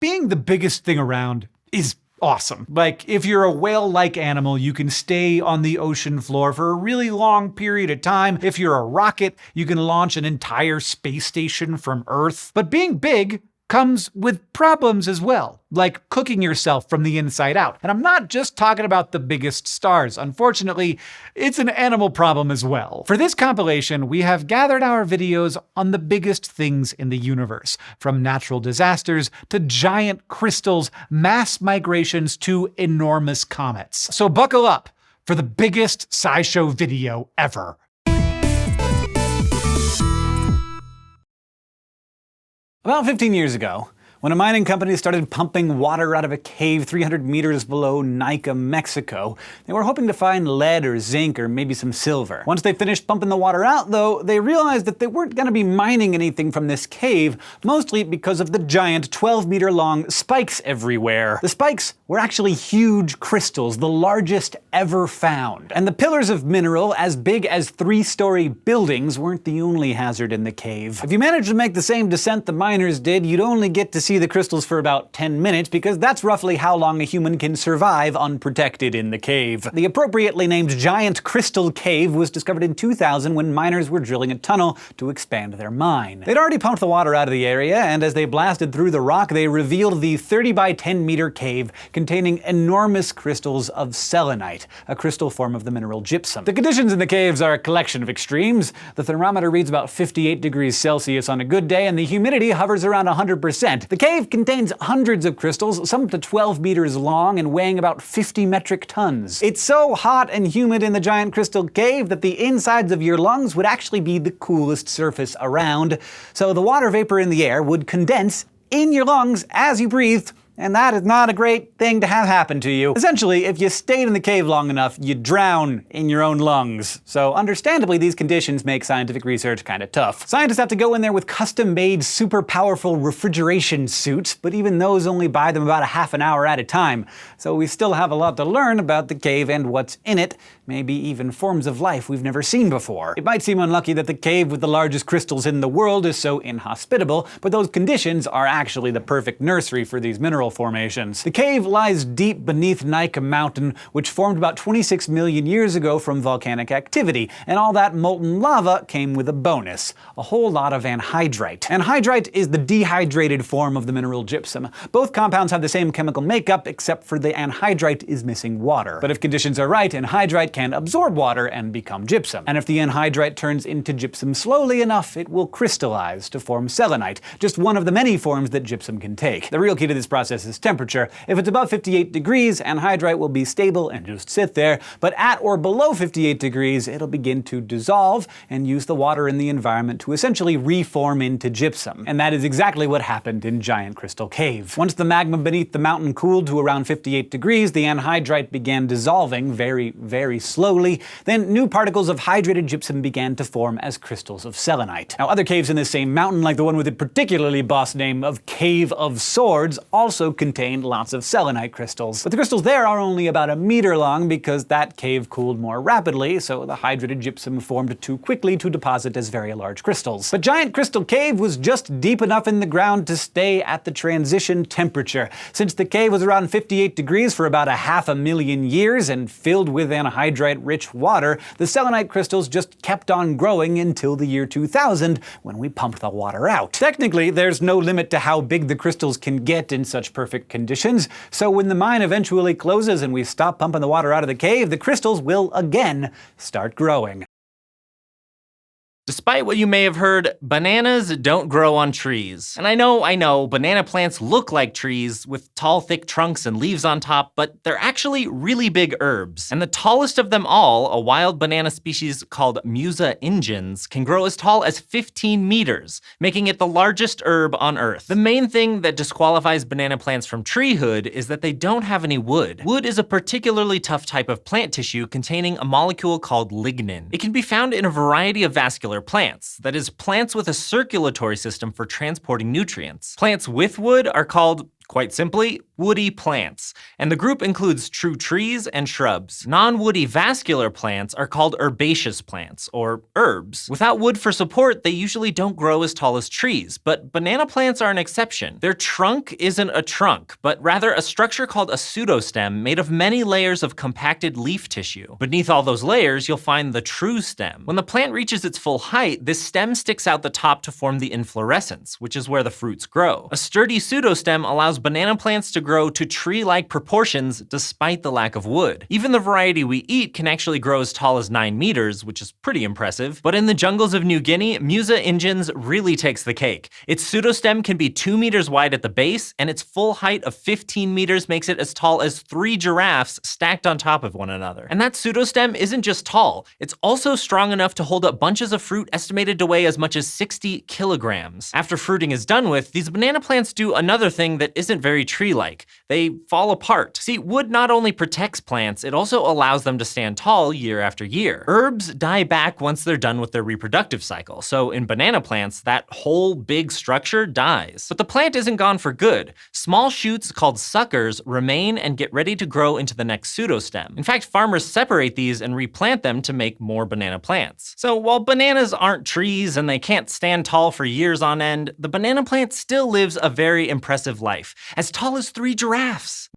Being the biggest thing around is awesome. Like, if you're a whale-like animal, you can stay on the ocean floor for a really long period of time. If you're a rocket, you can launch an entire space station from Earth. But being big comes with problems as well, like cooking yourself from the inside out. And I'm not just talking about the biggest stars. Unfortunately, it's an animal problem as well. For this compilation, we have gathered our videos on the biggest things in the universe, from natural disasters to giant crystals, mass migrations to enormous comets. So buckle up for the biggest SciShow video ever. About 15 years ago, when a mining company started pumping water out of a cave 300 meters below Nica, Mexico, they were hoping to find lead or zinc or maybe some silver. Once they finished pumping the water out, though, they realized that they weren't going to be mining anything from this cave, mostly because of the giant 12-meter-long spikes everywhere. The spikes were actually huge crystals, the largest ever found. And the pillars of mineral, as big as 3-story buildings, weren't the only hazard in the cave. If you managed to make the same descent the miners did, you'd only get to see the crystals for about 10 minutes, because that's roughly how long a human can survive unprotected in the cave. The appropriately named Giant Crystal Cave was discovered in 2000 when miners were drilling a tunnel to expand their mine. They'd already pumped the water out of the area, and as they blasted through the rock, they revealed the 30 by 10 meter cave containing enormous crystals of selenite, a crystal form of the mineral gypsum. The conditions in the caves are a collection of extremes. The thermometer reads about 58 degrees Celsius on a good day, and the humidity hovers around 100%. The cave contains hundreds of crystals, some up to 12 meters long and weighing about 50 metric tons. It's so hot and humid in the Giant Crystal Cave that the insides of your lungs would actually be the coolest surface around. So the water vapor in the air would condense in your lungs as you breathed, and that is not a great thing to have happen to you. Essentially, if you stayed in the cave long enough, you'd drown in your own lungs. So understandably, these conditions make scientific research kinda tough. Scientists have to go in there with custom-made, super powerful refrigeration suits, but even those only buy them about a half an hour at a time. So we still have a lot to learn about the cave and what's in it, maybe even forms of life we've never seen before. It might seem unlucky that the cave with the largest crystals in the world is so inhospitable, but those conditions are actually the perfect nursery for these mineral formations. The cave lies deep beneath Nica Mountain, which formed about 26 million years ago from volcanic activity, and all that molten lava came with a bonus: a whole lot of anhydrite. Anhydrite is the dehydrated form of the mineral gypsum. Both compounds have the same chemical makeup, except for the anhydrite is missing water. But if conditions are right, anhydrite can absorb water and become gypsum. And if the anhydrite turns into gypsum slowly enough, it will crystallize to form selenite, just one of the many forms that gypsum can take. The real key to this process is temperature. If it's above 58 degrees, anhydrite will be stable and just sit there, but at or below 58 degrees, it'll begin to dissolve and use the water in the environment to essentially reform into gypsum. And that is exactly what happened in Giant Crystal Cave. Once the magma beneath the mountain cooled to around 58 degrees, the anhydrite began dissolving very, very slowly. Then new particles of hydrated gypsum began to form as crystals of selenite. Now, other caves in this same mountain, like the one with the particularly boss name of Cave of Swords, also contained lots of selenite crystals. But the crystals there are only about a meter long because that cave cooled more rapidly, so the hydrated gypsum formed too quickly to deposit as very large crystals. But Giant Crystal Cave was just deep enough in the ground to stay at the transition temperature. Since the cave was around 58 degrees for about 500,000 years and filled with anhydrite-rich water, the selenite crystals just kept on growing until the year 2000, when we pumped the water out. Technically, there's no limit to how big the crystals can get in such perfect conditions, so when the mine eventually closes and we stop pumping the water out of the cave, the crystals will again start growing. Despite what you may have heard, bananas don't grow on trees. And I know, banana plants look like trees with tall, thick trunks and leaves on top, but they're actually really big herbs. And the tallest of them all, a wild banana species called Musa ingens, can grow as tall as 15 meters, making it the largest herb on Earth. The main thing that disqualifies banana plants from treehood is that they don't have any wood. Wood is a particularly tough type of plant tissue containing a molecule called lignin. It can be found in a variety of vascular plants, that is, plants with a circulatory system for transporting nutrients. Plants with wood are called Quite simply, woody plants. And the group includes true trees and shrubs. Non-woody vascular plants are called herbaceous plants, or herbs. Without wood for support, they usually don't grow as tall as trees, but banana plants are an exception. Their trunk isn't a trunk, but rather a structure called a pseudostem made of many layers of compacted leaf tissue. Beneath all those layers, you'll find the true stem. When the plant reaches its full height, this stem sticks out the top to form the inflorescence, which is where the fruits grow. A sturdy pseudostem allows banana plants to grow to tree-like proportions despite the lack of wood. Even the variety we eat can actually grow as tall as 9 meters, which is pretty impressive. But in the jungles of New Guinea, Musa ingens really takes the cake. Its pseudostem can be 2 meters wide at the base, and its full height of 15 meters makes it as tall as 3 giraffes stacked on top of one another. And that pseudostem isn't just tall, it's also strong enough to hold up bunches of fruit estimated to weigh as much as 60 kilograms. After fruiting is done with, these banana plants do another thing that isn't very tree-like. They fall apart. See, wood not only protects plants, it also allows them to stand tall year after year. Herbs die back once they're done with their reproductive cycle, so in banana plants, that whole big structure dies. But the plant isn't gone for good. Small shoots called suckers remain and get ready to grow into the next pseudostem. In fact, farmers separate these and replant them to make more banana plants. So while bananas aren't trees and they can't stand tall for years on end, the banana plant still lives a very impressive life, as tall as 3 giraffes.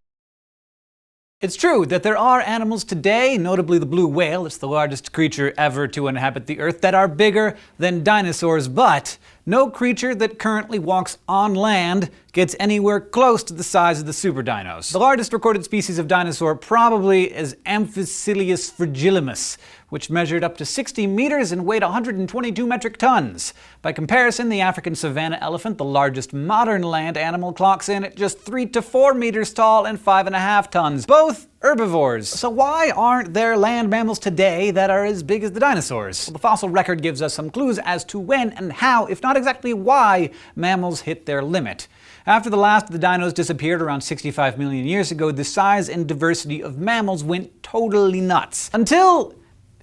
It's true that there are animals today, notably the blue whale, it's the largest creature ever to inhabit the Earth, that are bigger than dinosaurs, but no creature that currently walks on land gets anywhere close to the size of the super dinos. The largest recorded species of dinosaur probably is Amphicoelius fragilis, which measured up to 60 meters and weighed 122 metric tons. By comparison, the African savanna elephant, the largest modern land animal, clocks in at just 3 to 4 meters tall and 5.5 tons, both herbivores. So why aren't there land mammals today that are as big as the dinosaurs? Well, the fossil record gives us some clues as to when and how, if not exactly why, mammals hit their limit. After the last of the dinos disappeared around 65 million years ago, the size and diversity of mammals went totally nuts. Until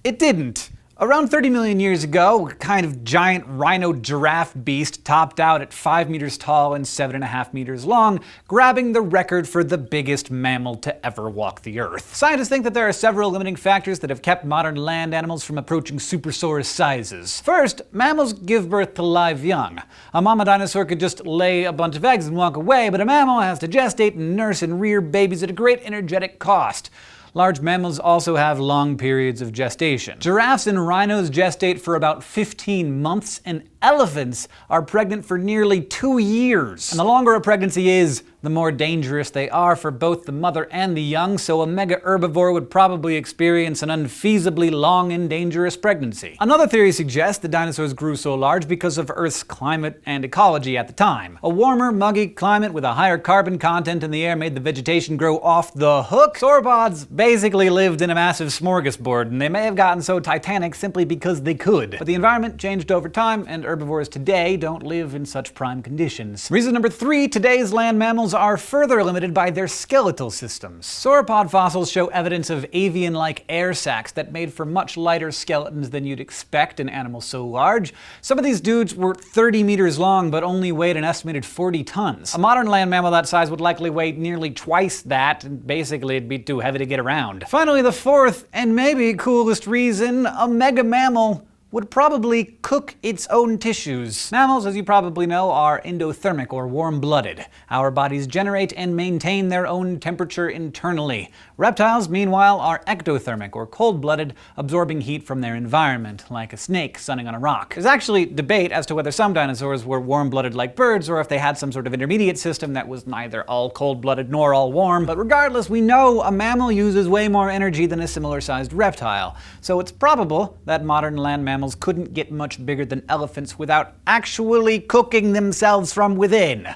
it didn't. Around 30 million years ago, a kind of giant rhino-giraffe beast topped out at 5 meters tall and 7.5 meters long, grabbing the record for the biggest mammal to ever walk the Earth. Scientists think that there are several limiting factors that have kept modern land animals from approaching supersaurus sizes. First, mammals give birth to live young. A mama dinosaur could just lay a bunch of eggs and walk away, but a mammal has to gestate and nurse and rear babies at a great energetic cost. Large mammals also have long periods of gestation. Giraffes and rhinos gestate for about 15 months, and elephants are pregnant for nearly 2 years. And the longer a pregnancy is, the more dangerous they are for both the mother and the young, so a mega herbivore would probably experience an unfeasibly long and dangerous pregnancy. Another theory suggests the dinosaurs grew so large because of Earth's climate and ecology at the time. A warmer, muggy climate with a higher carbon content in the air made the vegetation grow off the hook. Sauropods basically lived in a massive smorgasbord, and they may have gotten so titanic simply because they could. But the environment changed over time, and herbivores today don't live in such prime conditions. Reason number 3, today's land mammals are further limited by their skeletal systems. Sauropod fossils show evidence of avian-like air sacs that made for much lighter skeletons than you'd expect in animals so large. Some of these dudes were 30 meters long but only weighed an estimated 40 tons. A modern land mammal that size would likely weigh nearly twice that, and basically it'd be too heavy to get around. Finally, the 4th, and maybe coolest reason, a mega mammal would probably cook its own tissues. Mammals, as you probably know, are endothermic or warm-blooded. Our bodies generate and maintain their own temperature internally. Reptiles, meanwhile, are ectothermic or cold-blooded, absorbing heat from their environment, like a snake sunning on a rock. There's actually debate as to whether some dinosaurs were warm-blooded like birds, or if they had some sort of intermediate system that was neither all cold-blooded nor all warm. But regardless, we know a mammal uses way more energy than a similar-sized reptile. So it's probable that modern land mammals couldn't get much bigger than elephants without actually cooking themselves from within.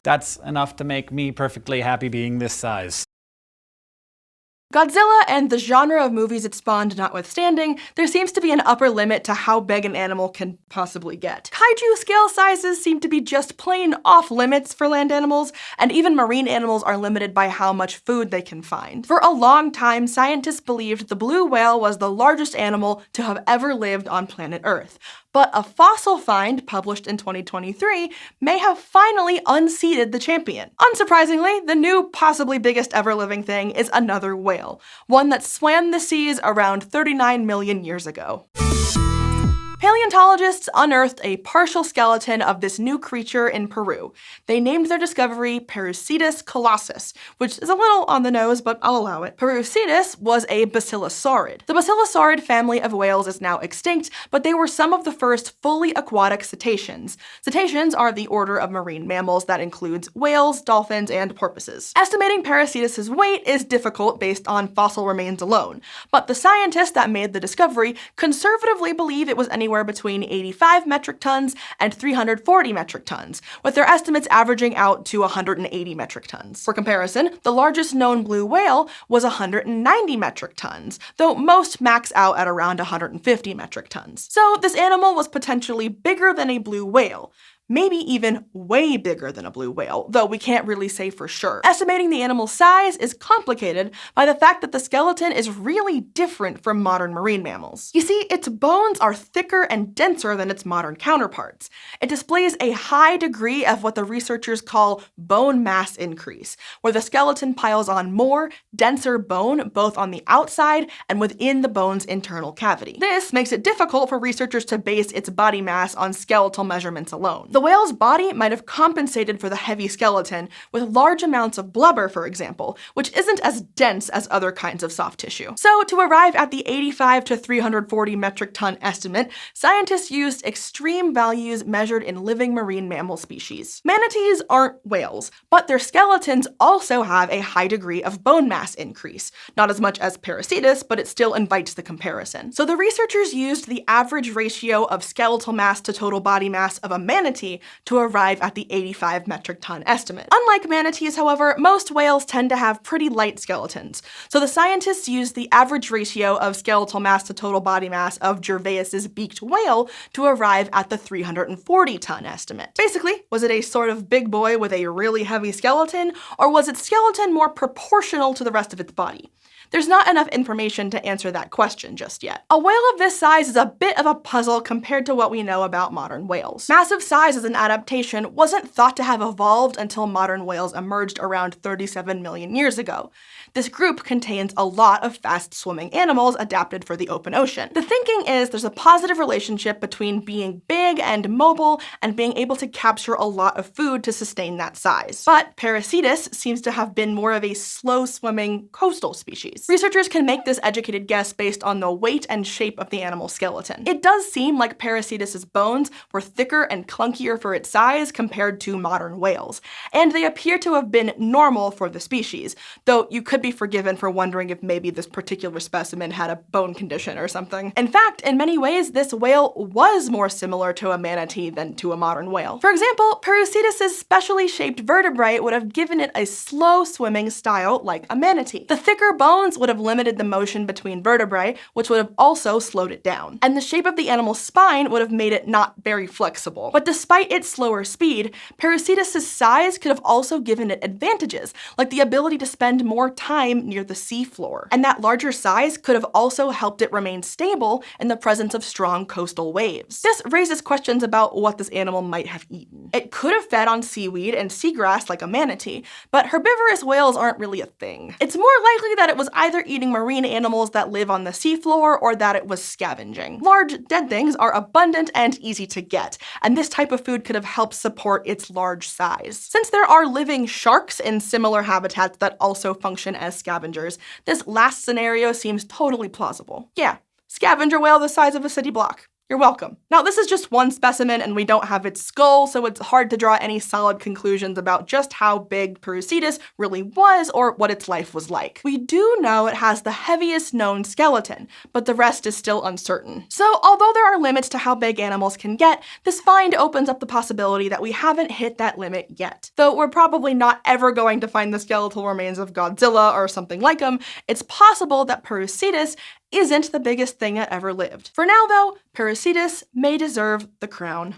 That's enough to make me perfectly happy being this size. Godzilla and the genre of movies it spawned notwithstanding, there seems to be an upper limit to how big an animal can possibly get. Kaiju scale sizes seem to be just plain off limits for land animals, and even marine animals are limited by how much food they can find. For a long time, scientists believed the blue whale was the largest animal to have ever lived on planet Earth. but a fossil find published in 2023 may have finally unseated the champion. Unsurprisingly, the new, possibly biggest ever living thing is another whale, one that swam the seas around 39 million years ago. Paleontologists unearthed a partial skeleton of this new creature in Peru. They named their discovery Parusetus colossus, which is a little on the nose, but I'll allow it. Parusetus was a basilosaurid. The basilosaurid family of whales is now extinct, but they were some of the first fully aquatic cetaceans. Cetaceans are the order of marine mammals that includes whales, dolphins, and porpoises. Estimating Parusetus's weight is difficult based on fossil remains alone, but the scientists that made the discovery conservatively believe it was anywhere between 85 metric tons and 340 metric tons, with their estimates averaging out to 180 metric tons. For comparison, the largest known blue whale was 190 metric tons, though most max out at around 150 metric tons. So this animal was potentially bigger than a blue whale. Maybe even way bigger than a blue whale, though we can't really say for sure. Estimating the animal's size is complicated by the fact that the skeleton is really different from modern marine mammals. You see, its bones are thicker and denser than its modern counterparts. It displays a high degree of what the researchers call bone mass increase, where the skeleton piles on more, denser bone both on the outside and within the bone's internal cavity. This makes it difficult for researchers to base its body mass on skeletal measurements alone. The whale's body might have compensated for the heavy skeleton with large amounts of blubber, for example, which isn't as dense as other kinds of soft tissue. So to arrive at the 85 to 340 metric ton estimate, scientists used extreme values measured in living marine mammal species. Manatees aren't whales, but their skeletons also have a high degree of bone mass increase. Not as much as Parusetus, but it still invites the comparison. So the researchers used the average ratio of skeletal mass to total body mass of a manatee to arrive at the 85 metric ton estimate. Unlike manatees, however, most whales tend to have pretty light skeletons, so the scientists used the average ratio of skeletal mass to total body mass of Gervais's beaked whale to arrive at the 340 ton estimate. Basically, was it a sort of big boy with a really heavy skeleton, or was its skeleton more proportional to the rest of its body? There's not enough information to answer that question just yet. A whale of this size is a bit of a puzzle compared to what we know about modern whales. Massive size as an adaptation wasn't thought to have evolved until modern whales emerged around 37 million years ago. This group contains a lot of fast-swimming animals adapted for the open ocean. The thinking is there's a positive relationship between being big and mobile and being able to capture a lot of food to sustain that size. But Parusetus seems to have been more of a slow-swimming coastal species. Researchers can make this educated guess based on the weight and shape of the animal's skeleton. It does seem like Parusetus's bones were thicker and clunkier for its size compared to modern whales, and they appear to have been normal for the species, though you could be forgiven for wondering if maybe this particular specimen had a bone condition or something. In fact, in many ways, this whale was more similar to a manatee than to a modern whale. For example, Parusetus's specially shaped vertebrae would have given it a slow swimming style like a manatee. The thicker bones would have limited the motion between vertebrae, which would have also slowed it down. And the shape of the animal's spine would have made it not very flexible. But despite its slower speed, Parusetus's size could have also given it advantages, like the ability to spend more time near the seafloor. And that larger size could have also helped it remain stable in the presence of strong coastal waves. This raises questions about what this animal might have eaten. It could have fed on seaweed and seagrass like a manatee, but herbivorous whales aren't really a thing. It's more likely that it was either eating marine animals that live on the seafloor or that it was scavenging. Large, dead things are abundant and easy to get, and this type of food could have helped support its large size. Since there are living sharks in similar habitats that also function as scavengers, this last scenario seems totally plausible. Yeah, scavenger whale the size of a city block. You're welcome. Now, this is just one specimen and we don't have its skull, so it's hard to draw any solid conclusions about just how big Parusetus really was or what its life was like. We do know it has the heaviest known skeleton, but the rest is still uncertain. So, although there are limits to how big animals can get, this find opens up the possibility that we haven't hit that limit yet. Though we're probably not ever going to find the skeletal remains of Godzilla or something like him, it's possible that Parusetus isn't the biggest thing that ever lived. For now, though, Parusetus may deserve the crown.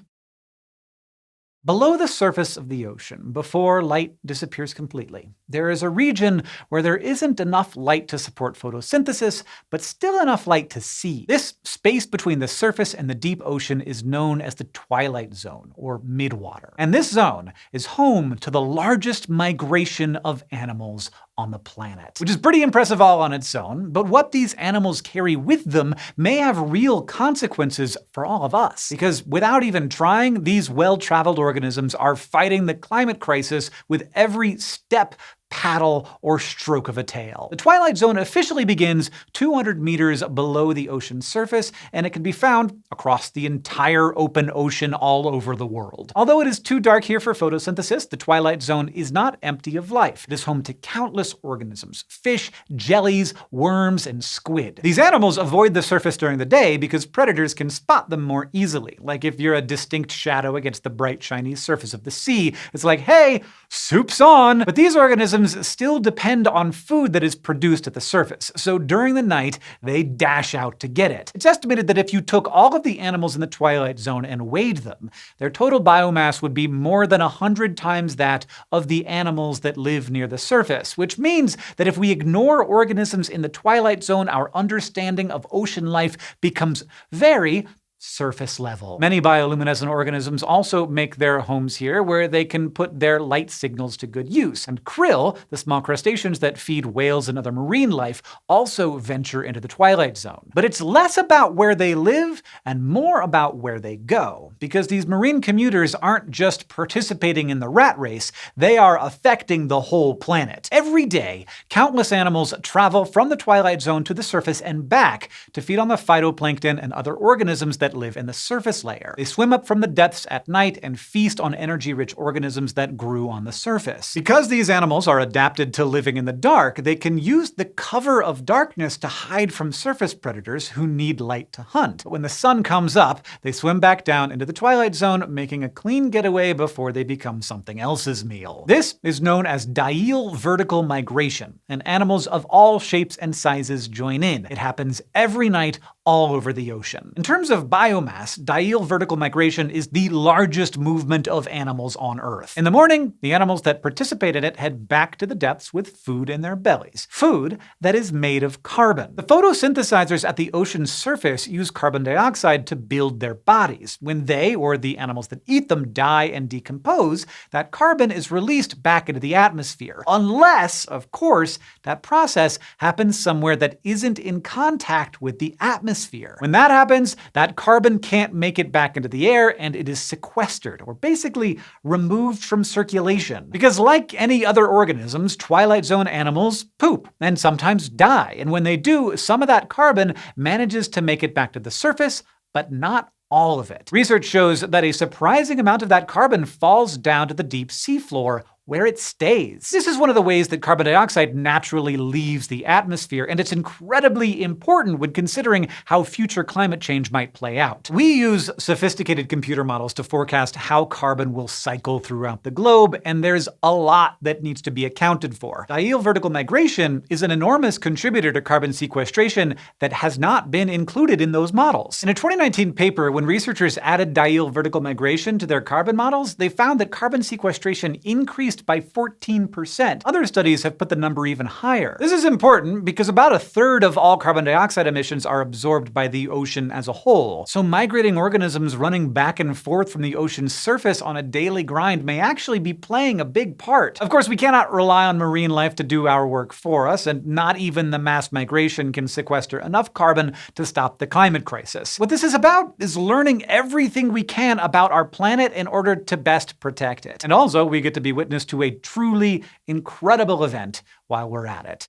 Below the surface of the ocean, before light disappears completely, there is a region where there isn't enough light to support photosynthesis, but still enough light to see. This space between the surface and the deep ocean is known as the Twilight Zone, or midwater. And this zone is home to the largest migration of animals on the planet, which is pretty impressive all on its own, but what these animals carry with them may have real consequences for all of us. Because without even trying, these well-traveled organisms are fighting the climate crisis with every step, paddle, or stroke of a tail. The Twilight Zone officially begins 200 meters below the ocean's surface, and it can be found across the entire open ocean all over the world. Although it is too dark here for photosynthesis, the Twilight Zone is not empty of life. It is home to countless organisms: fish, jellies, worms, and squid. These animals avoid the surface during the day because predators can spot them more easily. Like if you're a distinct shadow against the bright, shiny surface of the sea, it's like, hey, soup's on! But these organisms still depend on food that is produced at the surface, so during the night, they dash out to get it. It's estimated that if you took all of the animals in the Twilight Zone and weighed them, their total biomass would be more than 100 times that of the animals that live near the surface, which means that if we ignore organisms in the Twilight Zone, our understanding of ocean life becomes very surface level. Many bioluminescent organisms also make their homes here, where they can put their light signals to good use. And krill, the small crustaceans that feed whales and other marine life, also venture into the Twilight Zone. But it's less about where they live and more about where they go. Because these marine commuters aren't just participating in the rat race, they are affecting the whole planet. Every day, countless animals travel from the Twilight Zone to the surface and back to feed on the phytoplankton and other organisms that live in the surface layer. They swim up from the depths at night and feast on energy-rich organisms that grew on the surface. Because these animals are adapted to living in the dark, they can use the cover of darkness to hide from surface predators who need light to hunt. But when the sun comes up, they swim back down into the Twilight Zone, making a clean getaway before they become something else's meal. This is known as diel vertical migration, and animals of all shapes and sizes join in. It happens every night all over the ocean. In terms of biomass, diel vertical migration is the largest movement of animals on Earth. In the morning, the animals that participate in it head back to the depths with food in their bellies. Food that is made of carbon. The photosynthesizers at the ocean's surface use carbon dioxide to build their bodies. When they, or the animals that eat them, die and decompose, that carbon is released back into the atmosphere. Unless, of course, that process happens somewhere that isn't in contact with the atmosphere. When that happens, that carbon can't make it back into the air, and it is sequestered, or basically removed from circulation. Because like any other organisms, Twilight Zone animals poop, and sometimes die, and when they do, some of that carbon manages to make it back to the surface, but not all of it. Research shows that a surprising amount of that carbon falls down to the deep seafloor, where it stays. This is one of the ways that carbon dioxide naturally leaves the atmosphere, and it's incredibly important when considering how future climate change might play out. We use sophisticated computer models to forecast how carbon will cycle throughout the globe, and there's a lot that needs to be accounted for. Diel vertical migration is an enormous contributor to carbon sequestration that has not been included in those models. In a 2019 paper, when researchers added diel vertical migration to their carbon models, they found that carbon sequestration increased by 14%. Other studies have put the number even higher. This is important because about a third of all carbon dioxide emissions are absorbed by the ocean as a whole. So migrating organisms running back and forth from the ocean's surface on a daily grind may actually be playing a big part. Of course, we cannot rely on marine life to do our work for us, and not even the mass migration can sequester enough carbon to stop the climate crisis. What this is about is learning everything we can about our planet in order to best protect it. And also, we get to be witness to a truly incredible event while we're at it.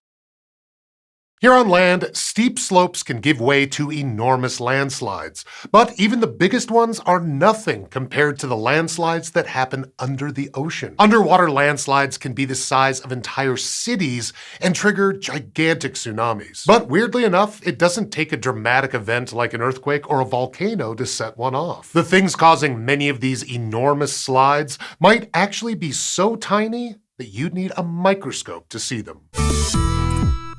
Here on land, steep slopes can give way to enormous landslides, but even the biggest ones are nothing compared to the landslides that happen under the ocean. Underwater landslides can be the size of entire cities and trigger gigantic tsunamis. But weirdly enough, it doesn't take a dramatic event like an earthquake or a volcano to set one off. The things causing many of these enormous slides might actually be so tiny that you'd need a microscope to see them.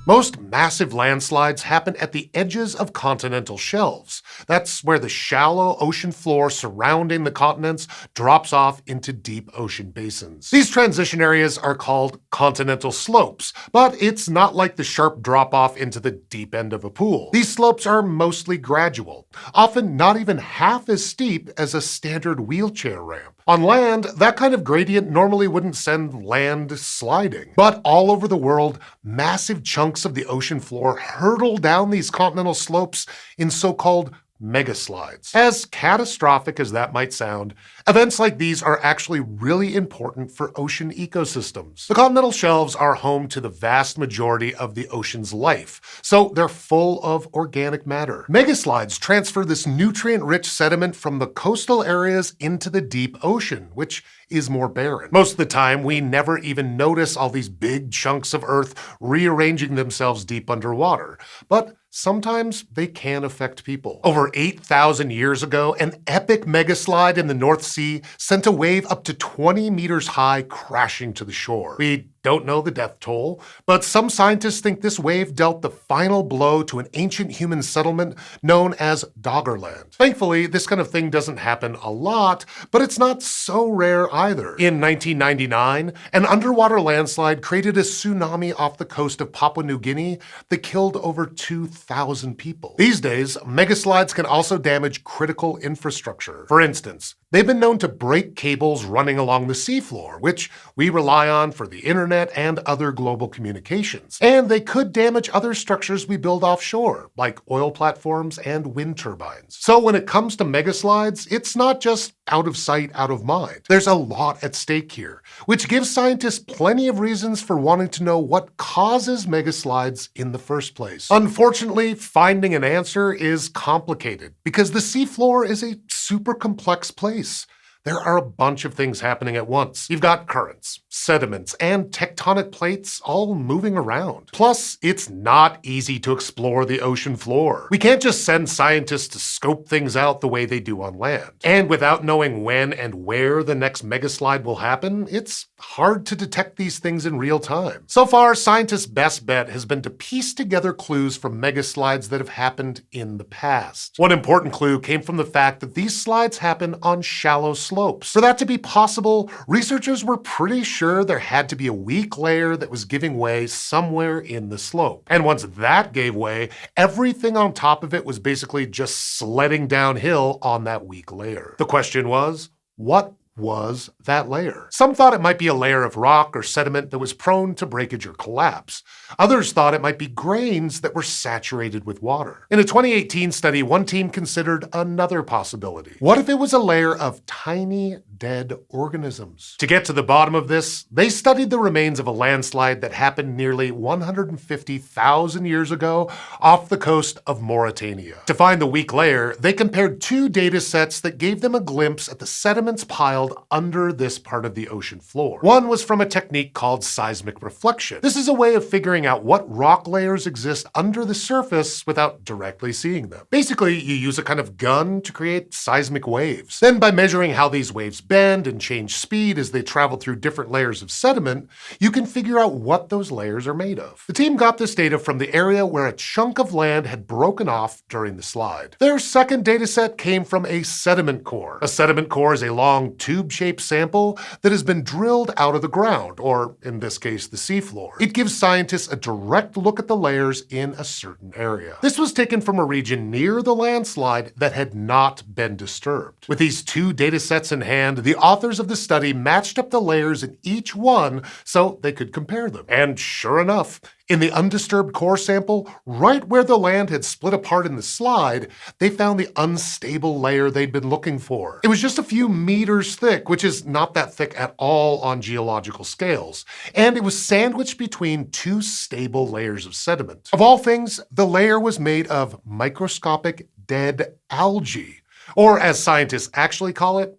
Most massive landslides happen at the edges of continental shelves. That's where the shallow ocean floor surrounding the continents drops off into deep ocean basins. These transition areas are called continental slopes, but it's not like the sharp drop-off into the deep end of a pool. These slopes are mostly gradual, often not even half as steep as a standard wheelchair ramp. On land, that kind of gradient normally wouldn't send land sliding. But all over the world, massive chunks of the ocean floor hurtle down these continental slopes in so-called megaslides. As catastrophic as that might sound, events like these are actually really important for ocean ecosystems. The continental shelves are home to the vast majority of the ocean's life, so they're full of organic matter. Megaslides transfer this nutrient-rich sediment from the coastal areas into the deep ocean, which is more barren. Most of the time, we never even notice all these big chunks of Earth rearranging themselves deep underwater. But sometimes they can affect people. Over 8,000 years ago, an epic megaslide in the North Sea sent a wave up to 20 meters high crashing to the shore. We don't know the death toll, but some scientists think this wave dealt the final blow to an ancient human settlement known as Doggerland. Thankfully, this kind of thing doesn't happen a lot, but it's not so rare either. In 1999, an underwater landslide created a tsunami off the coast of Papua New Guinea that killed over 2,000 people. These days, megaslides can also damage critical infrastructure. For instance, they've been known to break cables running along the seafloor, which we rely on for the internet and other global communications. And they could damage other structures we build offshore, like oil platforms and wind turbines. So when it comes to megaslides, it's not just out of sight, out of mind. There's a lot at stake here, which gives scientists plenty of reasons for wanting to know what causes megaslides in the first place. Unfortunately, finding an answer is complicated because the seafloor is a super complex place. There are a bunch of things happening at once. You've got currents, sediments, and tectonic plates all moving around. Plus, it's not easy to explore the ocean floor. We can't just send scientists to scope things out the way they do on land. And without knowing when and where the next megaslide will happen, it's hard to detect these things in real time. So far, scientists' best bet has been to piece together clues from megaslides that have happened in the past. One important clue came from the fact that these slides happen on shallow slopes. For that to be possible, researchers were pretty sure there had to be a weak layer that was giving way somewhere in the slope. And once that gave way, everything on top of it was basically just sledding downhill on that weak layer. The question was, what was that layer? Some thought it might be a layer of rock or sediment that was prone to breakage or collapse. Others thought it might be grains that were saturated with water. In a 2018 study, one team considered another possibility. What if it was a layer of tiny, dead organisms? To get to the bottom of this, they studied the remains of a landslide that happened nearly 150,000 years ago off the coast of Mauritania. To find the weak layer, they compared two data sets that gave them a glimpse at the sediments piled under this part of the ocean floor. One was from a technique called seismic reflection. This is a way of figuring out what rock layers exist under the surface without directly seeing them. Basically, you use a kind of gun to create seismic waves. Then by measuring how these waves bend and change speed as they travel through different layers of sediment, you can figure out what those layers are made of. The team got this data from the area where a chunk of land had broken off during the slide. Their second data set came from a sediment core. A sediment core is a long tube-shaped sample that has been drilled out of the ground, or in this case, the seafloor. It gives scientists a direct look at the layers in a certain area. This was taken from a region near the landslide that had not been disturbed. With these two data sets in hand, the authors of the study matched up the layers in each one so they could compare them. And sure enough, in the undisturbed core sample, right where the land had split apart in the slide, they found the unstable layer they'd been looking for. It was just a few meters thick, which is not that thick at all on geological scales, and it was sandwiched between two stable layers of sediment. Of all things, the layer was made of microscopic dead algae, or as scientists actually call it,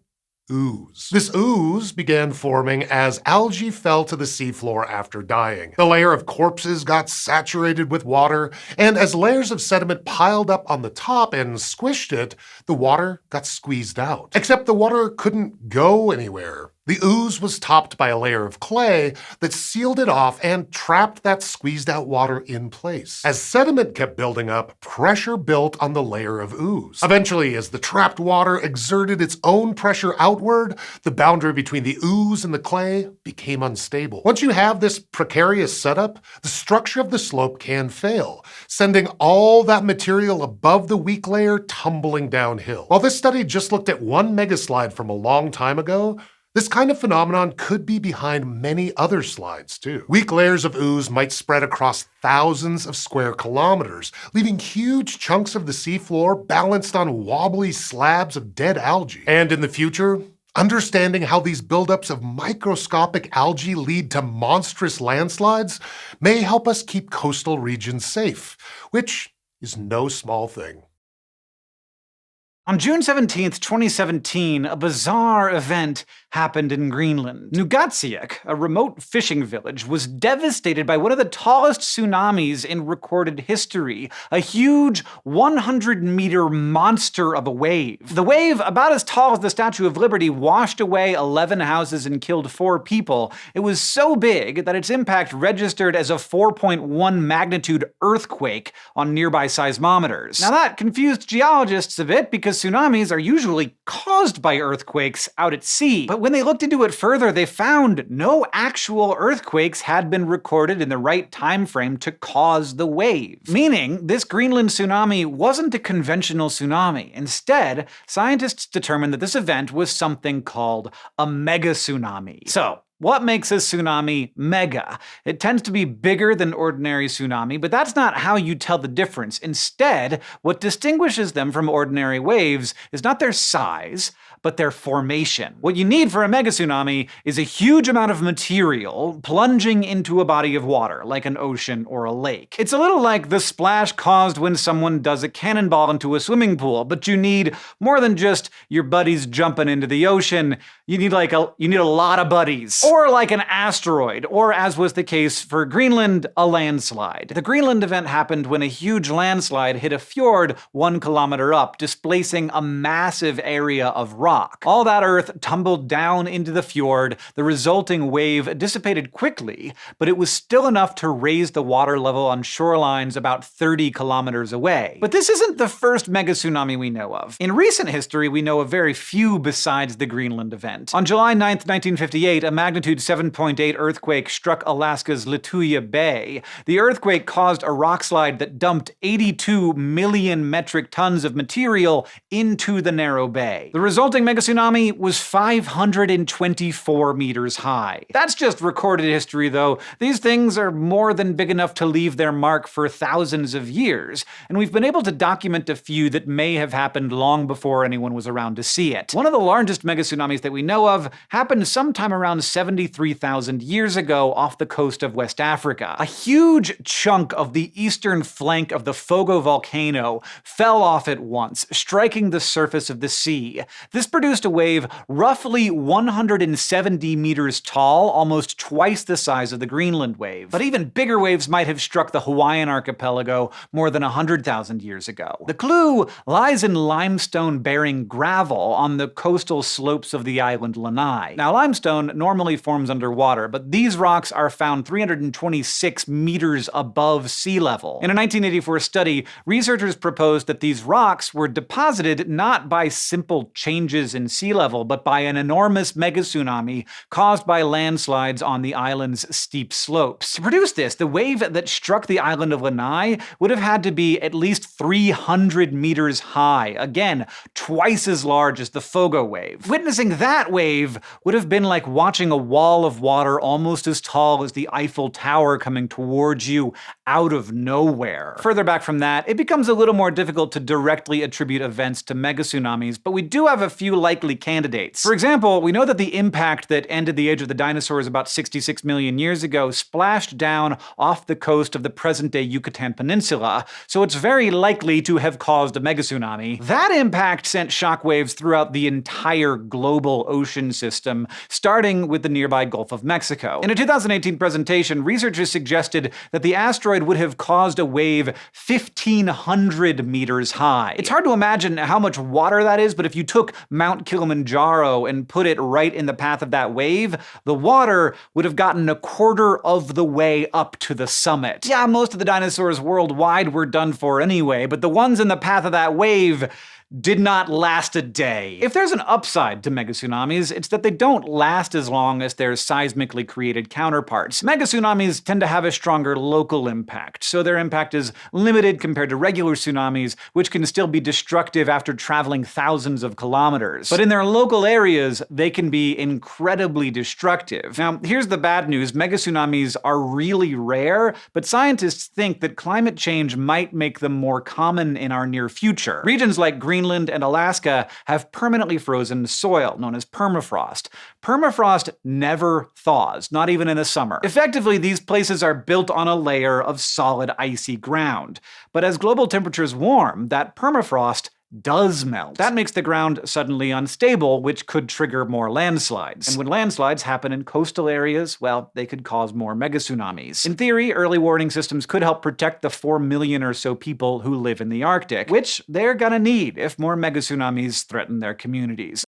ooze. This ooze began forming as algae fell to the seafloor after dying. The layer of corpses got saturated with water, and as layers of sediment piled up on the top and squished it, the water got squeezed out. Except the water couldn't go anywhere. The ooze was topped by a layer of clay that sealed it off and trapped that squeezed out water in place. As sediment kept building up, pressure built on the layer of ooze. Eventually, as the trapped water exerted its own pressure outward, the boundary between the ooze and the clay became unstable. Once you have this precarious setup, the structure of the slope can fail, sending all that material above the weak layer tumbling downhill. While this study just looked at one megaslide from a long time ago, this kind of phenomenon could be behind many other slides, too. Weak layers of ooze might spread across thousands of square kilometers, leaving huge chunks of the seafloor balanced on wobbly slabs of dead algae. And in the future, understanding how these buildups of microscopic algae lead to monstrous landslides may help us keep coastal regions safe, which is no small thing. On June 17, 2017, a bizarre event happened in Greenland. Nuugaatsiaq, a remote fishing village, was devastated by one of the tallest tsunamis in recorded history, a huge 100-meter monster of a wave. The wave, about as tall as the Statue of Liberty, washed away 11 houses and killed 4 people. It was so big that its impact registered as a 4.1 magnitude earthquake on nearby seismometers. Now that confused geologists a bit because tsunamis are usually caused by earthquakes out at sea. But when they looked into it further, they found no actual earthquakes had been recorded in the right time frame to cause the wave. Meaning, this Greenland tsunami wasn't a conventional tsunami. Instead, scientists determined that this event was something called a megatsunami. So, what makes a tsunami mega? It tends to be bigger than ordinary tsunami, but that's not how you tell the difference. Instead, what distinguishes them from ordinary waves is not their size, but their formation. What you need for a mega tsunami is a huge amount of material plunging into a body of water, like an ocean or a lake. It's a little like the splash caused when someone does a cannonball into a swimming pool, but you need more than just your buddies jumping into the ocean. You need a lot of buddies. Or like an asteroid, or as was the case for Greenland, a landslide. The Greenland event happened when a huge landslide hit a fjord 1 kilometer up, displacing a massive area of rock. All that earth tumbled down into the fjord. The resulting wave dissipated quickly, but it was still enough to raise the water level on shorelines about 30 kilometers away. But this isn't the first mega tsunami we know of. In recent history, we know of very few besides the Greenland event. On July 9, 1958, a magnitude 7.8 earthquake struck Alaska's Lituya Bay. The earthquake caused a rockslide that dumped 82 million metric tons of material into the narrow bay. The resulting megatsunami was 524 meters high. That's just recorded history, though. These things are more than big enough to leave their mark for thousands of years, and we've been able to document a few that may have happened long before anyone was around to see it. One of the largest megatsunamis that we know of happened sometime around 73,000 years ago off the coast of West Africa. A huge chunk of the eastern flank of the Fogo volcano fell off at once, striking the surface of the sea. This produced a wave roughly 170 meters tall, almost twice the size of the Greenland wave. But even bigger waves might have struck the Hawaiian archipelago more than 100,000 years ago. The clue lies in limestone-bearing gravel on the coastal slopes of the island Lanai. Now, limestone normally forms underwater, but these rocks are found 326 meters above sea level. In a 1984 study, researchers proposed that these rocks were deposited not by simple changes in sea level, but by an enormous megatsunami caused by landslides on the island's steep slopes. To produce this, the wave that struck the island of Lanai would have had to be at least 300 meters high, again, twice as large as the Fogo wave. Witnessing that wave would have been like watching a wall of water almost as tall as the Eiffel Tower coming towards you out of nowhere. Further back from that, it becomes a little more difficult to directly attribute events to megatsunamis, but we do have a few likely candidates. For example, we know that the impact that ended the age of the dinosaurs about 66 million years ago splashed down off the coast of the present-day Yucatan Peninsula, so it's very likely to have caused a megatsunami. That impact sent shockwaves throughout the entire global ocean system, starting with the nearby Gulf of Mexico. In a 2018 presentation, researchers suggested that the asteroid would have caused a wave 1,500 meters high. It's hard to imagine how much water that is, but if you took Mount Kilimanjaro and put it right in the path of that wave, the water would have gotten a quarter of the way up to the summit. Yeah, most of the dinosaurs worldwide were done for anyway, but the ones in the path of that wave did not last a day. If there's an upside to megatsunamis, it's that they don't last as long as their seismically created counterparts. Megatsunamis tend to have a stronger local impact, so their impact is limited compared to regular tsunamis, which can still be destructive after traveling thousands of kilometers. But in their local areas, they can be incredibly destructive. Now, here's the bad news. Megatsunamis are really rare, but scientists think that climate change might make them more common in our near future. Regions like Greenland and Alaska have permanently frozen soil, known as permafrost. Permafrost never thaws, not even in the summer. Effectively, these places are built on a layer of solid icy ground. But as global temperatures warm, that permafrost does melt. That makes the ground suddenly unstable, which could trigger more landslides. And when landslides happen in coastal areas, well, they could cause more megatsunamis. In theory, early warning systems could help protect the 4 million or so people who live in the Arctic, which they're gonna need if more megatsunamis threaten their communities.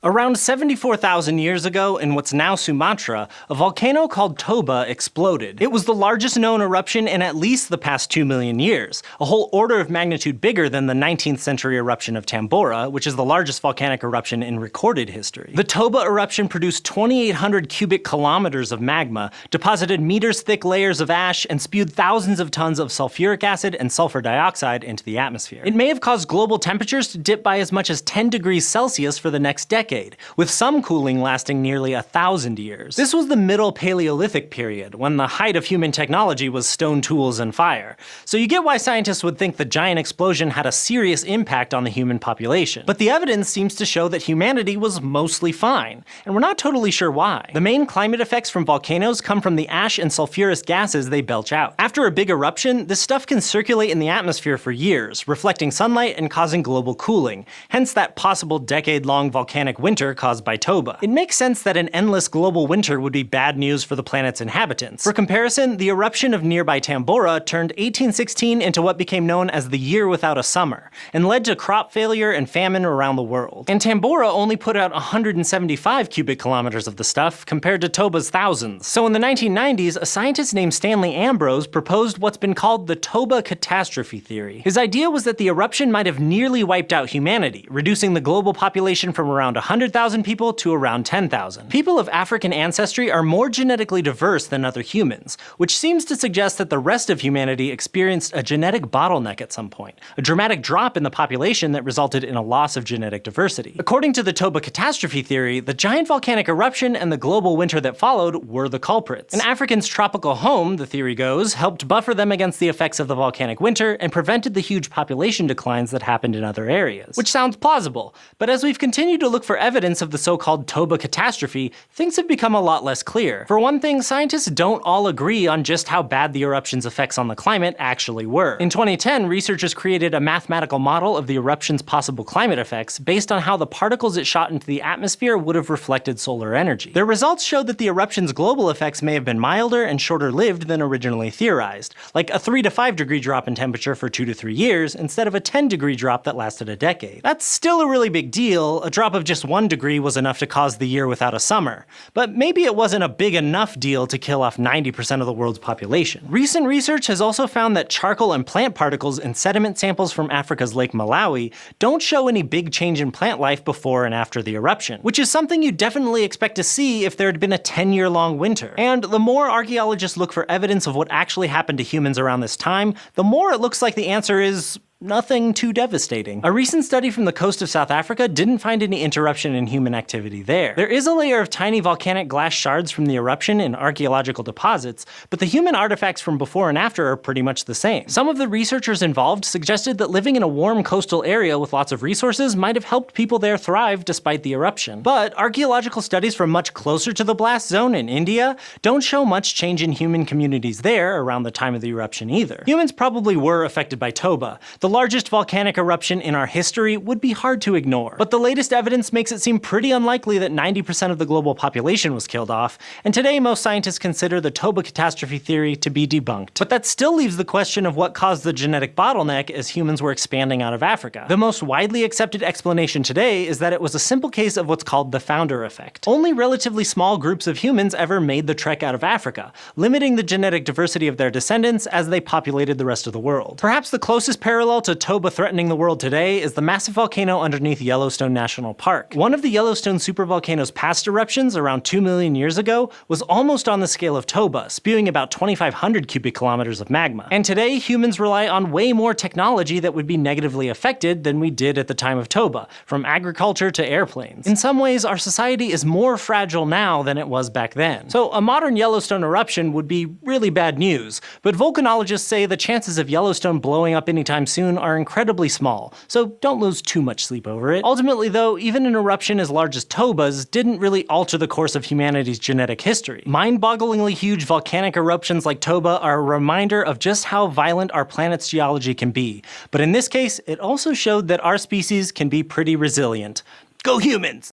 Around 74,000 years ago, in what's now Sumatra, a volcano called Toba exploded. It was the largest known eruption in at least the past 2 million years, a whole order of magnitude bigger than the 19th century eruption of Tambora, which is the largest volcanic eruption in recorded history. The Toba eruption produced 2,800 cubic kilometers of magma, deposited meters-thick layers of ash, and spewed thousands of tons of sulfuric acid and sulfur dioxide into the atmosphere. It may have caused global temperatures to dip by as much as 10 degrees Celsius for the next decade, with some cooling lasting nearly 1,000 years. This was the Middle Paleolithic period, when the height of human technology was stone tools and fire. So you get why scientists would think the giant explosion had a serious impact on the human population. But the evidence seems to show that humanity was mostly fine, and we're not totally sure why. The main climate effects from volcanoes come from the ash and sulfurous gases they belch out. After a big eruption, this stuff can circulate in the atmosphere for years, reflecting sunlight and causing global cooling, hence that possible decade-long volcanic winter caused by Toba. It makes sense that an endless global winter would be bad news for the planet's inhabitants. For comparison, the eruption of nearby Tambora turned 1816 into what became known as the year without a summer, and led to crop failure and famine around the world. And Tambora only put out 175 cubic kilometers of the stuff, compared to Toba's thousands. So in the 1990s, a scientist named Stanley Ambrose proposed what's been called the Toba catastrophe theory. His idea was that the eruption might have nearly wiped out humanity, reducing the global population from around 100,000 people to around 10,000. People of African ancestry are more genetically diverse than other humans, which seems to suggest that the rest of humanity experienced a genetic bottleneck at some point, a dramatic drop in the population that resulted in a loss of genetic diversity. According to the Toba catastrophe theory, the giant volcanic eruption and the global winter that followed were the culprits. An African's tropical home, the theory goes, helped buffer them against the effects of the volcanic winter and prevented the huge population declines that happened in other areas. Which sounds plausible, but as we've continued to look for evidence of the so-called Toba catastrophe, things have become a lot less clear. For one thing, scientists don't all agree on just how bad the eruption's effects on the climate actually were. In 2010, researchers created a mathematical model of the eruption's possible climate effects based on how the particles it shot into the atmosphere would have reflected solar energy. Their results showed that the eruption's global effects may have been milder and shorter-lived than originally theorized, like a 3 to 5 degree drop in temperature for 2 to 3 years instead of a 10-degree drop that lasted a decade. That's still a really big deal. A drop of just 1 degree was enough to cause the year without a summer, but maybe it wasn't a big enough deal to kill off 90% of the world's population. Recent research has also found that charcoal and plant particles in sediment samples from Africa's Lake Malawi don't show any big change in plant life before and after the eruption, which is something you'd definitely expect to see if there had been a 10-year-long winter. And the more archaeologists look for evidence of what actually happened to humans around this time, the more it looks like the answer is nothing too devastating. A recent study from the coast of South Africa didn't find any interruption in human activity there. There is a layer of tiny volcanic glass shards from the eruption in archaeological deposits, but the human artifacts from before and after are pretty much the same. Some of the researchers involved suggested that living in a warm coastal area with lots of resources might have helped people there thrive despite the eruption. But archaeological studies from much closer to the blast zone in India don't show much change in human communities there around the time of the eruption either. Humans probably were affected by Toba. The largest volcanic eruption in our history would be hard to ignore. But the latest evidence makes it seem pretty unlikely that 90% of the global population was killed off, and today most scientists consider the Toba catastrophe theory to be debunked. But that still leaves the question of what caused the genetic bottleneck as humans were expanding out of Africa. The most widely accepted explanation today is that it was a simple case of what's called the founder effect. Only relatively small groups of humans ever made the trek out of Africa, limiting the genetic diversity of their descendants as they populated the rest of the world. Perhaps the closest parallel to Toba threatening the world today is the massive volcano underneath Yellowstone National Park. One of the Yellowstone supervolcano's past eruptions around 2 million years ago was almost on the scale of Toba, spewing about 2,500 cubic kilometers of magma. And today, humans rely on way more technology that would be negatively affected than we did at the time of Toba, from agriculture to airplanes. In some ways, our society is more fragile now than it was back then. So a modern Yellowstone eruption would be really bad news, but volcanologists say the chances of Yellowstone blowing up anytime soon are incredibly small, so don't lose too much sleep over it. Ultimately though, even an eruption as large as Toba's didn't really alter the course of humanity's genetic history. Mind-bogglingly huge volcanic eruptions like Toba are a reminder of just how violent our planet's geology can be, but in this case, it also showed that our species can be pretty resilient. Go humans!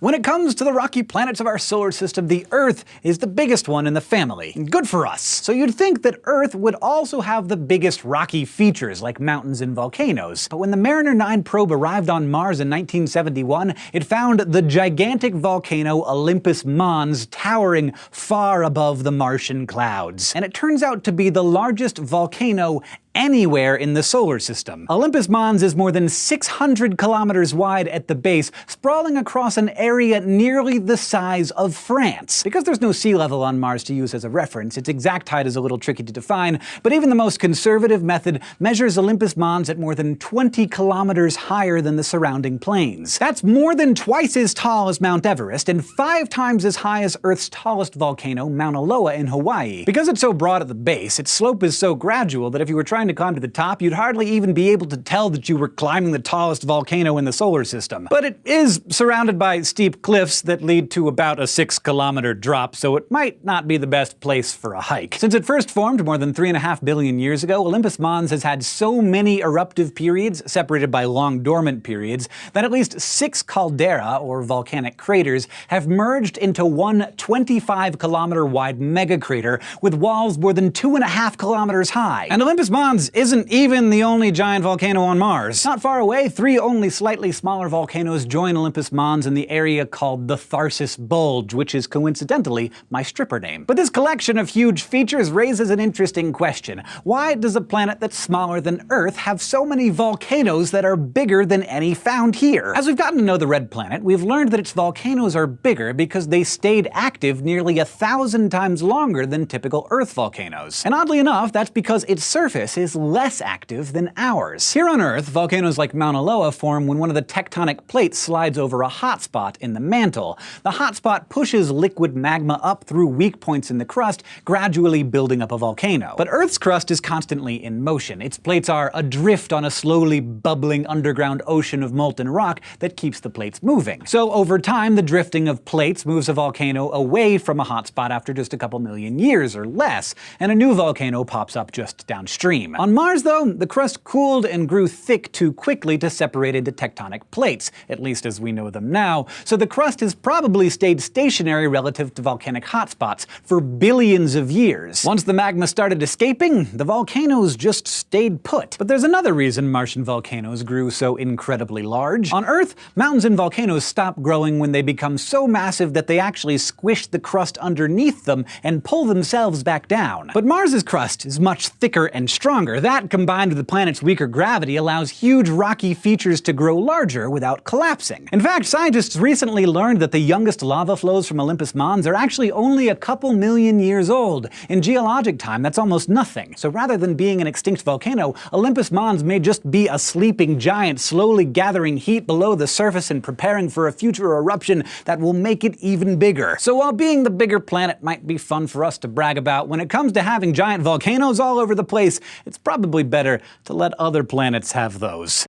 When it comes to the rocky planets of our solar system, the Earth is the biggest one in the family. Good for us. So you'd think that Earth would also have the biggest rocky features, like mountains and volcanoes. But when the Mariner 9 probe arrived on Mars in 1971, it found the gigantic volcano Olympus Mons towering far above the Martian clouds. And it turns out to be the largest volcano anywhere in the solar system. Olympus Mons is more than 600 kilometers wide at the base, sprawling across an area nearly the size of France. Because there's no sea level on Mars to use as a reference, its exact height is a little tricky to define, but even the most conservative method measures Olympus Mons at more than 20 kilometers higher than the surrounding plains. That's more than twice as tall as Mount Everest, and 5 times as high as Earth's tallest volcano, Mauna Loa in Hawaii. Because it's so broad at the base, its slope is so gradual that if you were trying to climb to the top, you'd hardly even be able to tell that you were climbing the tallest volcano in the solar system. But it is surrounded by steep cliffs that lead to about a 6-kilometer drop, so it might not be the best place for a hike. Since it first formed more than 3.5 billion years ago, Olympus Mons has had so many eruptive periods, separated by long dormant periods, that at least 6 caldera, or volcanic craters, have merged into one 25-kilometer wide megacrater with walls more than 2.5 kilometers high. And Olympus Mons isn't even the only giant volcano on Mars. Not far away, 3 only slightly smaller volcanoes join Olympus Mons in the area called the Tharsis Bulge, which is coincidentally my stripper name. But this collection of huge features raises an interesting question. Why does a planet that's smaller than Earth have so many volcanoes that are bigger than any found here? As we've gotten to know the Red Planet, we've learned that its volcanoes are bigger because they stayed active nearly 1,000 times longer than typical Earth volcanoes. And oddly enough, that's because its surface is less active than ours. Here on Earth, volcanoes like Mauna Loa form when one of the tectonic plates slides over a hotspot in the mantle. The hotspot pushes liquid magma up through weak points in the crust, gradually building up a volcano. But Earth's crust is constantly in motion. Its plates are adrift on a slowly bubbling underground ocean of molten rock that keeps the plates moving. So over time, the drifting of plates moves a volcano away from a hotspot after just a couple million years or less, and a new volcano pops up just downstream. On Mars, though, the crust cooled and grew thick too quickly to separate into tectonic plates, at least as we know them now, so the crust has probably stayed stationary relative to volcanic hotspots for billions of years. Once the magma started escaping, the volcanoes just stayed put. But there's another reason Martian volcanoes grew so incredibly large. On Earth, mountains and volcanoes stop growing when they become so massive that they actually squish the crust underneath them and pull themselves back down. But Mars's crust is much thicker and stronger. That, combined with the planet's weaker gravity, allows huge rocky features to grow larger without collapsing. In fact, scientists recently learned that the youngest lava flows from Olympus Mons are actually only a couple million years old. In geologic time, that's almost nothing. So rather than being an extinct volcano, Olympus Mons may just be a sleeping giant slowly gathering heat below the surface and preparing for a future eruption that will make it even bigger. So while being the bigger planet might be fun for us to brag about, when it comes to having giant volcanoes all over the place, it's probably better to let other planets have those.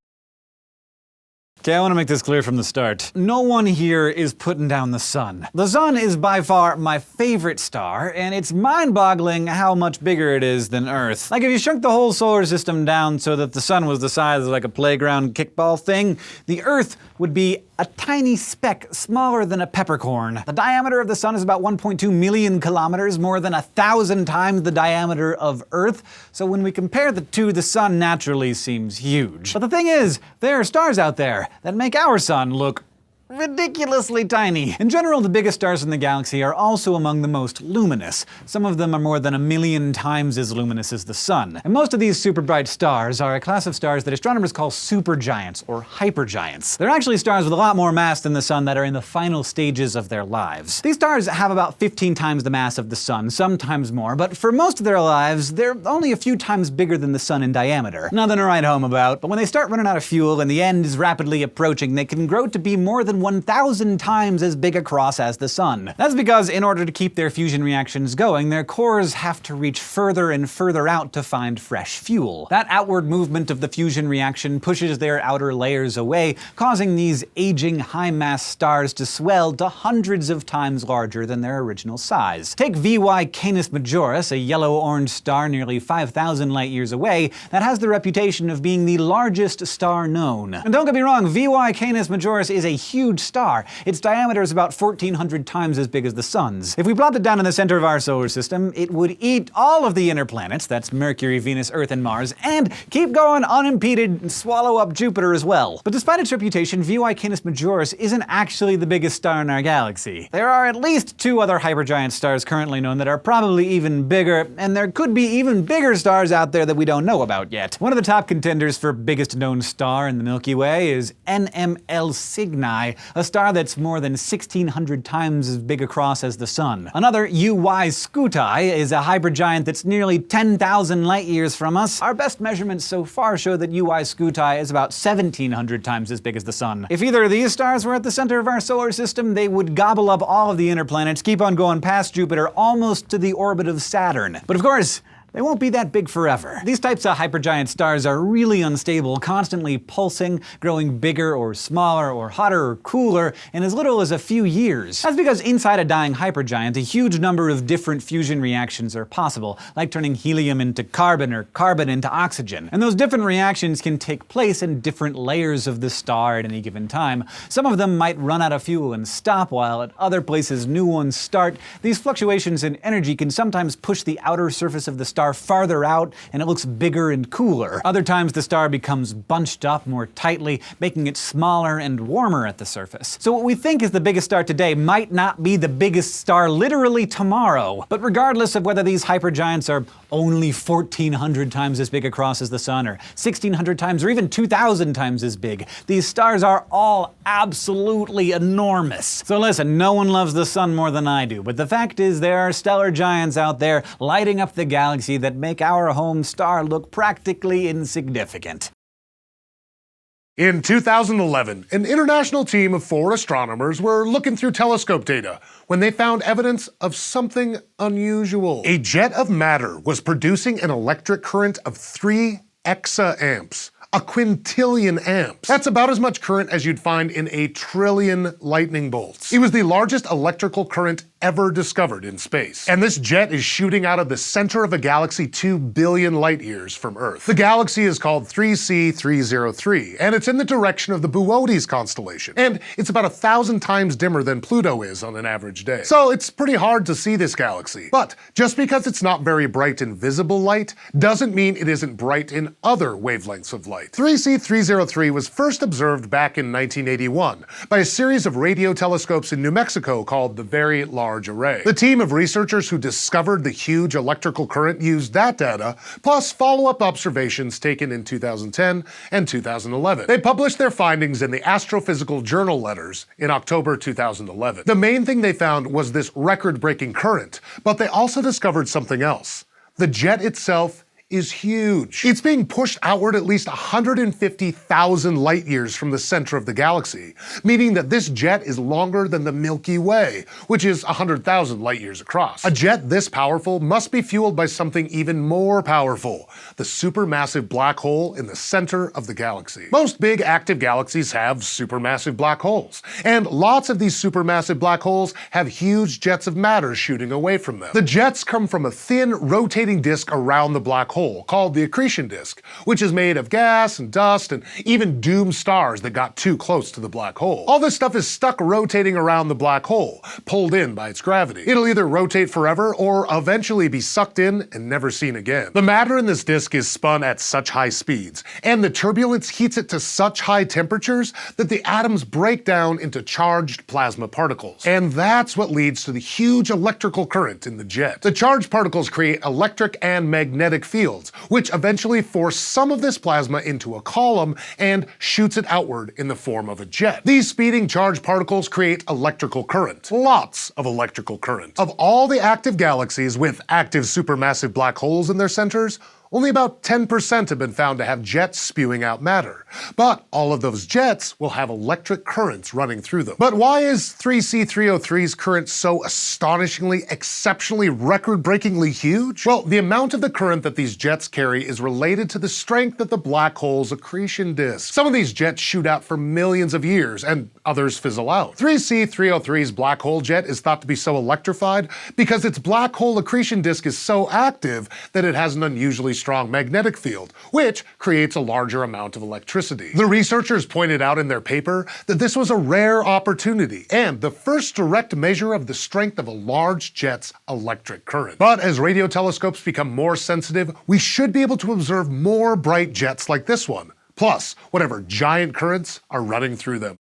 Okay, I want to make this clear from the start. No one here is putting down the sun. The sun is by far my favorite star, and it's mind-boggling how much bigger it is than Earth. Like, if you shrunk the whole solar system down so that the sun was the size of like a playground kickball thing, the Earth would be a tiny speck smaller than a peppercorn. The diameter of the sun is about 1.2 million kilometers, more than 1,000 times the diameter of Earth. So when we compare the two, the sun naturally seems huge. But the thing is, there are stars out there that make our sun look ridiculously tiny. In general, the biggest stars in the galaxy are also among the most luminous. Some of them are more than 1,000,000 times as luminous as the sun. And most of these super bright stars are a class of stars that astronomers call supergiants or hypergiants. They're actually stars with a lot more mass than the sun that are in the final stages of their lives. These stars have about 15 times the mass of the sun, sometimes more, but for most of their lives, they're only a few times bigger than the sun in diameter. Nothing to write home about, but when they start running out of fuel and the end is rapidly approaching, they can grow to be more than 1,000 times as big across as the sun. That's because in order to keep their fusion reactions going, their cores have to reach further and further out to find fresh fuel. That outward movement of the fusion reaction pushes their outer layers away, causing these aging high-mass stars to swell to hundreds of times larger than their original size. Take VY Canis Majoris, a yellow-orange star nearly 5,000 light-years away that has the reputation of being the largest star known. And don't get me wrong, VY Canis Majoris is a huge star. Its diameter is about 1,400 times as big as the sun's. If we plot it down in the center of our solar system, it would eat all of the inner planets, that's Mercury, Venus, Earth, and Mars, and keep going unimpeded and swallow up Jupiter as well. But despite its reputation, VY Canis Majoris isn't actually the biggest star in our galaxy. There are at least 2 other hypergiant stars currently known that are probably even bigger, and there could be even bigger stars out there that we don't know about yet. One of the top contenders for biggest known star in the Milky Way is NML Cygni, a star that's more than 1,600 times as big across as the sun. Another, UY Scuti, is a hypergiant that's nearly 10,000 light-years from us. Our best measurements so far show that UY Scuti is about 1,700 times as big as the sun. If either of these stars were at the center of our solar system, they would gobble up all of the inner planets, keep on going past Jupiter, almost to the orbit of Saturn. But of course, they won't be that big forever. These types of hypergiant stars are really unstable, constantly pulsing, growing bigger or smaller or hotter or cooler in as little as a few years. That's because inside a dying hypergiant, a huge number of different fusion reactions are possible, like turning helium into carbon or carbon into oxygen. And those different reactions can take place in different layers of the star at any given time. Some of them might run out of fuel and stop, while at other places new ones start. These fluctuations in energy can sometimes push the outer surface of the star farther out and it looks bigger and cooler. Other times the star becomes bunched up more tightly, making it smaller and warmer at the surface. So what we think is the biggest star today might not be the biggest star literally tomorrow. But regardless of whether these hypergiants are only 1,400 times as big across as the sun, or 1,600 times, or even 2,000 times as big, these stars are all absolutely enormous. So listen, no one loves the sun more than I do, but the fact is there are stellar giants out there lighting up the galaxy that make our home star look practically insignificant. In 2011, an international team of 4 astronomers were looking through telescope data when they found evidence of something unusual. A jet of matter was producing an electric current of 3 exaamps. A quintillion amps. That's about as much current as you'd find in a trillion lightning bolts. It was the largest electrical current ever discovered in space. And this jet is shooting out of the center of a galaxy 2 billion light years from Earth. The galaxy is called 3C303, and it's in the direction of the Boötes constellation. And it's about 1,000 times dimmer than Pluto is on an average day. So it's pretty hard to see this galaxy. But just because it's not very bright in visible light doesn't mean it isn't bright in other wavelengths of light. 3C303 was first observed back in 1981 by a series of radio telescopes in New Mexico called the Very Large Array. The team of researchers who discovered the huge electrical current used that data, plus follow-up observations taken in 2010 and 2011. They published their findings in the Astrophysical Journal Letters in October 2011. The main thing they found was this record-breaking current, but they also discovered something else. The jet itself is huge. It's being pushed outward at least 150,000 light years from the center of the galaxy, meaning that this jet is longer than the Milky Way, which is 100,000 light years across. A jet this powerful must be fueled by something even more powerful, the supermassive black hole in the center of the galaxy. Most big active galaxies have supermassive black holes, and lots of these supermassive black holes have huge jets of matter shooting away from them. The jets come from a thin, rotating disk around the black hole, called the accretion disk, which is made of gas and dust and even doomed stars that got too close to the black hole. All this stuff is stuck rotating around the black hole, pulled in by its gravity. It'll either rotate forever or eventually be sucked in and never seen again. The matter in this disk is spun at such high speeds, and the turbulence heats it to such high temperatures that the atoms break down into charged plasma particles. And that's what leads to the huge electrical current in the jet. The charged particles create electric and magnetic fields, which eventually force some of this plasma into a column and shoots it outward in the form of a jet. These speeding charged particles create electrical current. Lots of electrical current. Of all the active galaxies with active supermassive black holes in their centers, only about 10% have been found to have jets spewing out matter. But all of those jets will have electric currents running through them. But why is 3C303's current so astonishingly, exceptionally, record-breakingly huge? Well, the amount of the current that these jets carry is related to the strength of the black hole's accretion disk. Some of these jets shoot out for millions of years, and others fizzle out. 3C303's black hole jet is thought to be so electrified because its black hole accretion disk is so active that it has an unusually strong magnetic field, which creates a larger amount of electricity. The researchers pointed out in their paper that this was a rare opportunity and the first direct measure of the strength of a large jet's electric current. But as radio telescopes become more sensitive, we should be able to observe more bright jets like this one, plus whatever giant currents are running through them.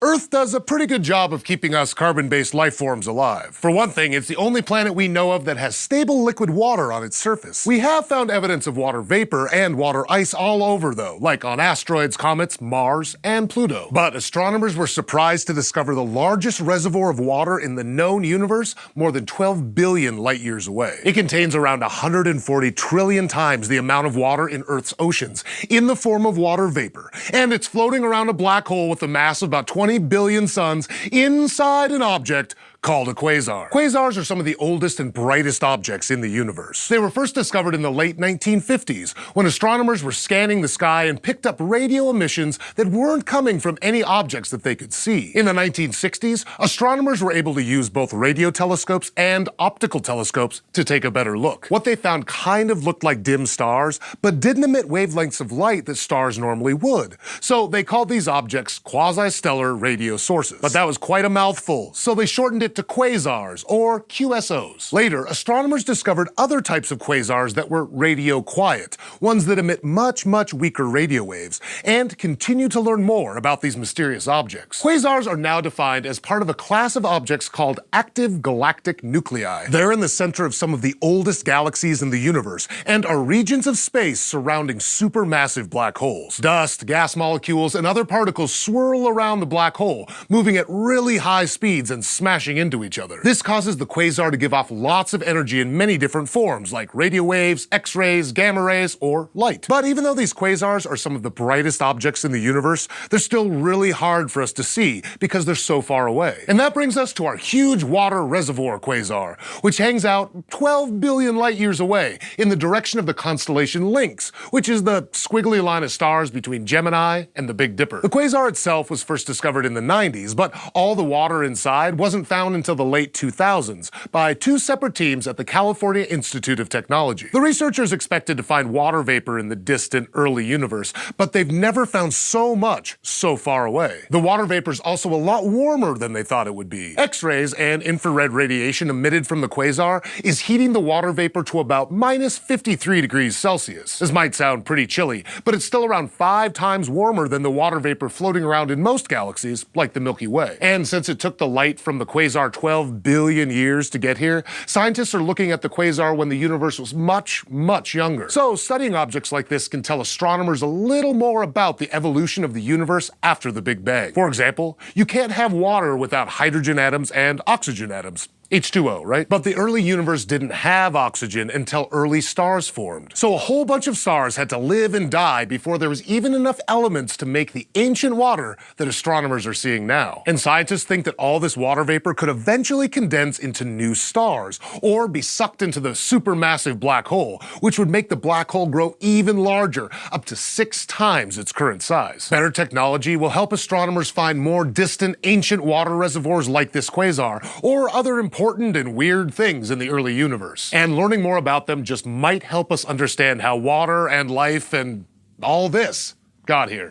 Earth does a pretty good job of keeping us carbon-based life forms alive. For one thing, it's the only planet we know of that has stable liquid water on its surface. We have found evidence of water vapor and water ice all over though, like on asteroids, comets, Mars, and Pluto. But astronomers were surprised to discover the largest reservoir of water in the known universe more than 12 billion light years away. It contains around 140 trillion times the amount of water in Earth's oceans, in the form of water vapor, and it's floating around a black hole with a mass of about 20 billion suns inside an object called a quasar. Quasars are some of the oldest and brightest objects in the universe. They were first discovered in the late 1950s when astronomers were scanning the sky and picked up radio emissions that weren't coming from any objects that they could see. In the 1960s, astronomers were able to use both radio telescopes and optical telescopes to take a better look. What they found kind of looked like dim stars, but didn't emit wavelengths of light that stars normally would. So they called these objects quasi-stellar radio sources. But that was quite a mouthful, so they shortened it to quasars, or QSOs. Later, astronomers discovered other types of quasars that were radio quiet, ones that emit much, much weaker radio waves, and continue to learn more about these mysterious objects. Quasars are now defined as part of a class of objects called active galactic nuclei. They're in the center of some of the oldest galaxies in the universe, and are regions of space surrounding supermassive black holes. Dust, gas molecules, and other particles swirl around the black hole, moving at really high speeds and smashing into each other. This causes the quasar to give off lots of energy in many different forms, like radio waves, X-rays, gamma rays, or light. But even though these quasars are some of the brightest objects in the universe, they're still really hard for us to see because they're so far away. And that brings us to our huge water reservoir quasar, which hangs out 12 billion light years away in the direction of the constellation Lynx, which is the squiggly line of stars between Gemini and the Big Dipper. The quasar itself was first discovered in the 90s, but all the water inside wasn't found until the late 2000s by two separate teams at the California Institute of Technology. The researchers expected to find water vapor in the distant early universe, but they've never found so much so far away. The water vapor is also a lot warmer than they thought it would be. X-rays and infrared radiation emitted from the quasar is heating the water vapor to about minus 53 degrees Celsius. This might sound pretty chilly, but it's still around 5 times warmer than the water vapor floating around in most galaxies, like the Milky Way. And since it took the light from the quasar 12 billion years to get here, scientists are looking at the quasar when the universe was much, much younger. So studying objects like this can tell astronomers a little more about the evolution of the universe after the Big Bang. For example, you can't have water without hydrogen atoms and oxygen atoms. H2O, right? But the early universe didn't have oxygen until early stars formed. So a whole bunch of stars had to live and die before there was even enough elements to make the ancient water that astronomers are seeing now. And scientists think that all this water vapor could eventually condense into new stars, or be sucked into the supermassive black hole, which would make the black hole grow even larger, up to 6 times its current size. Better technology will help astronomers find more distant ancient water reservoirs like this quasar, or other important and weird things in the early universe. And learning more about them just might help us understand how water and life and all this got here.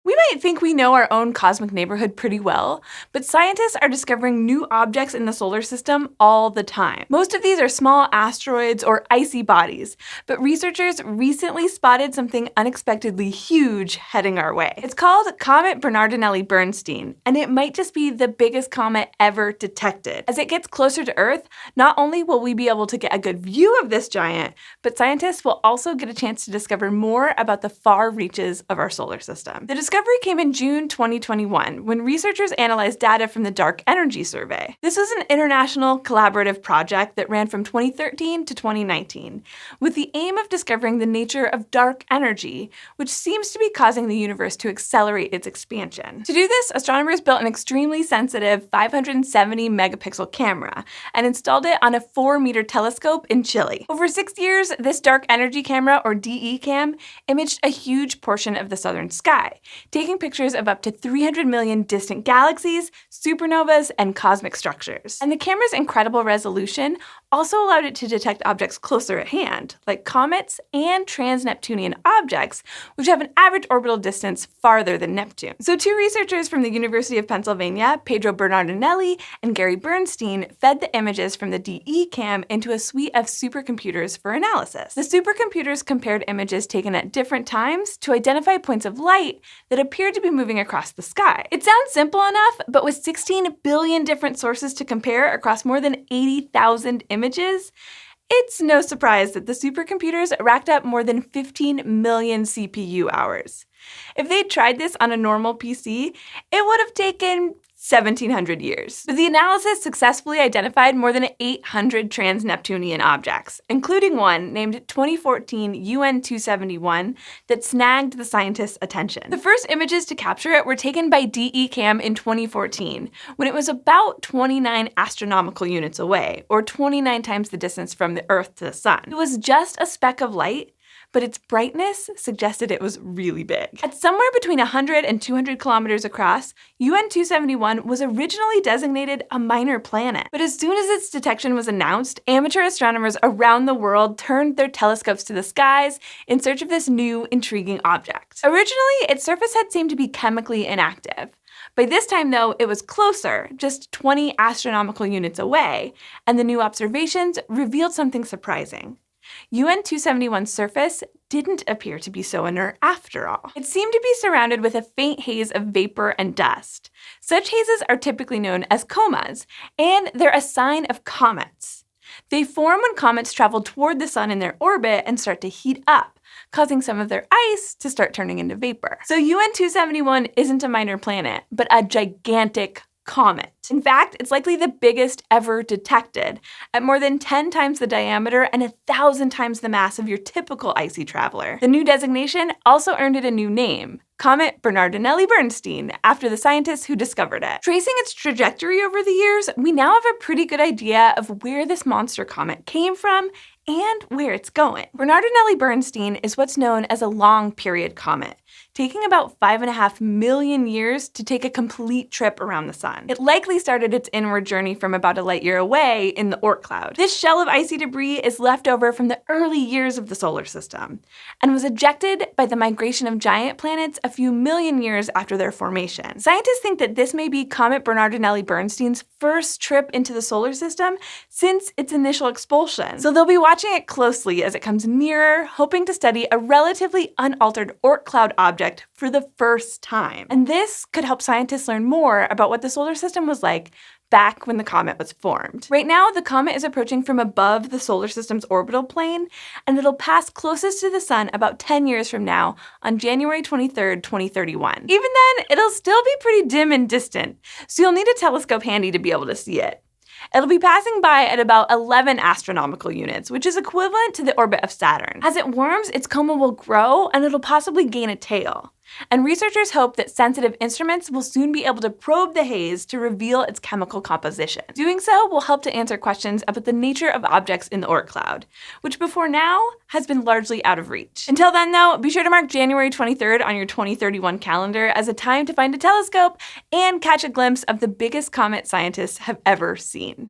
We might think we know our own cosmic neighborhood pretty well, but scientists are discovering new objects in the solar system all the time. Most of these are small asteroids or icy bodies, but researchers recently spotted something unexpectedly huge heading our way. It's called Comet Bernardinelli-Bernstein, and it might just be the biggest comet ever detected. As it gets closer to Earth, not only will we be able to get a good view of this giant, but scientists will also get a chance to discover more about the far reaches of our solar system. The discovery came in June 2021 when researchers analyzed data from the Dark Energy Survey. This was an international collaborative project that ran from 2013 to 2019, with the aim of discovering the nature of dark energy, which seems to be causing the universe to accelerate its expansion. To do this, astronomers built an extremely sensitive 570 megapixel camera and installed it on a 4-meter telescope in Chile. Over 6 years, this dark energy camera, or DE-CAM, imaged a huge portion of the southern sky, taking pictures of up to 300 million distant galaxies, supernovas, and cosmic structures. And the camera's incredible resolution also allowed it to detect objects closer at hand, like comets and trans-Neptunian objects, which have an average orbital distance farther than Neptune. So 2 researchers from the University of Pennsylvania, Pedro Bernardinelli and Gary Bernstein, fed the images from the DE-CAM into a suite of supercomputers for analysis. The supercomputers compared images taken at different times to identify points of light that appeared to be moving across the sky. It sounds simple enough, but with 16 billion different sources to compare across more than 80,000 images, it's no surprise that the supercomputers racked up more than 15 million CPU hours. If they'd tried this on a normal PC, it would have taken 1,700 years. But the analysis successfully identified more than 800 trans-Neptunian objects, including one named 2014 UN-271 that snagged the scientists' attention. The first images to capture it were taken by DE-CAM in 2014, when it was about 29 astronomical units away, or 29 times the distance from the Earth to the Sun. It was just a speck of light, but its brightness suggested it was really big. At somewhere between 100 and 200 kilometers across, UN-271 was originally designated a minor planet. But as soon as its detection was announced, amateur astronomers around the world turned their telescopes to the skies in search of this new, intriguing object. Originally, its surface had seemed to be chemically inactive. By this time, though, it was closer, just 20 astronomical units away, and the new observations revealed something surprising. UN-271's surface didn't appear to be so inert after all. It seemed to be surrounded with a faint haze of vapor and dust. Such hazes are typically known as comas, and they're a sign of comets. They form when comets travel toward the sun in their orbit and start to heat up, causing some of their ice to start turning into vapor. So UN-271 isn't a minor planet, but a gigantic comet. In fact, it's likely the biggest ever detected, at more than 10 times the diameter and 1,000 times the mass of your typical icy traveler. The new designation also earned it a new name, Comet Bernardinelli-Bernstein, after the scientists who discovered it. Tracing its trajectory over the years, we now have a pretty good idea of where this monster comet came from and where it's going. Bernardinelli-Bernstein is what's known as a long-period comet, taking about 5.5 million years to take a complete trip around the sun. It likely started its inward journey from about a light year away in the Oort cloud. This shell of icy debris is left over from the early years of the solar system, and was ejected by the migration of giant planets a few million years after their formation. Scientists think that this may be Comet Bernardinelli-Bernstein's first trip into the solar system since its initial expulsion. So they'll be watching it closely as it comes nearer, hoping to study a relatively unaltered Oort cloud object for the first time. And this could help scientists learn more about what the solar system was like back when the comet was formed. Right now, the comet is approaching from above the solar system's orbital plane, and it'll pass closest to the sun about 10 years from now on January 23rd, 2031. Even then, it'll still be pretty dim and distant, so you'll need a telescope handy to be able to see it. It'll be passing by at about 11 astronomical units, which is equivalent to the orbit of Saturn. As it warms, its coma will grow and it'll possibly gain a tail. And researchers hope that sensitive instruments will soon be able to probe the haze to reveal its chemical composition. Doing so will help to answer questions about the nature of objects in the Oort cloud, which before now has been largely out of reach. Until then though, be sure to mark January 23rd on your 2031 calendar as a time to find a telescope and catch a glimpse of the biggest comet scientists have ever seen.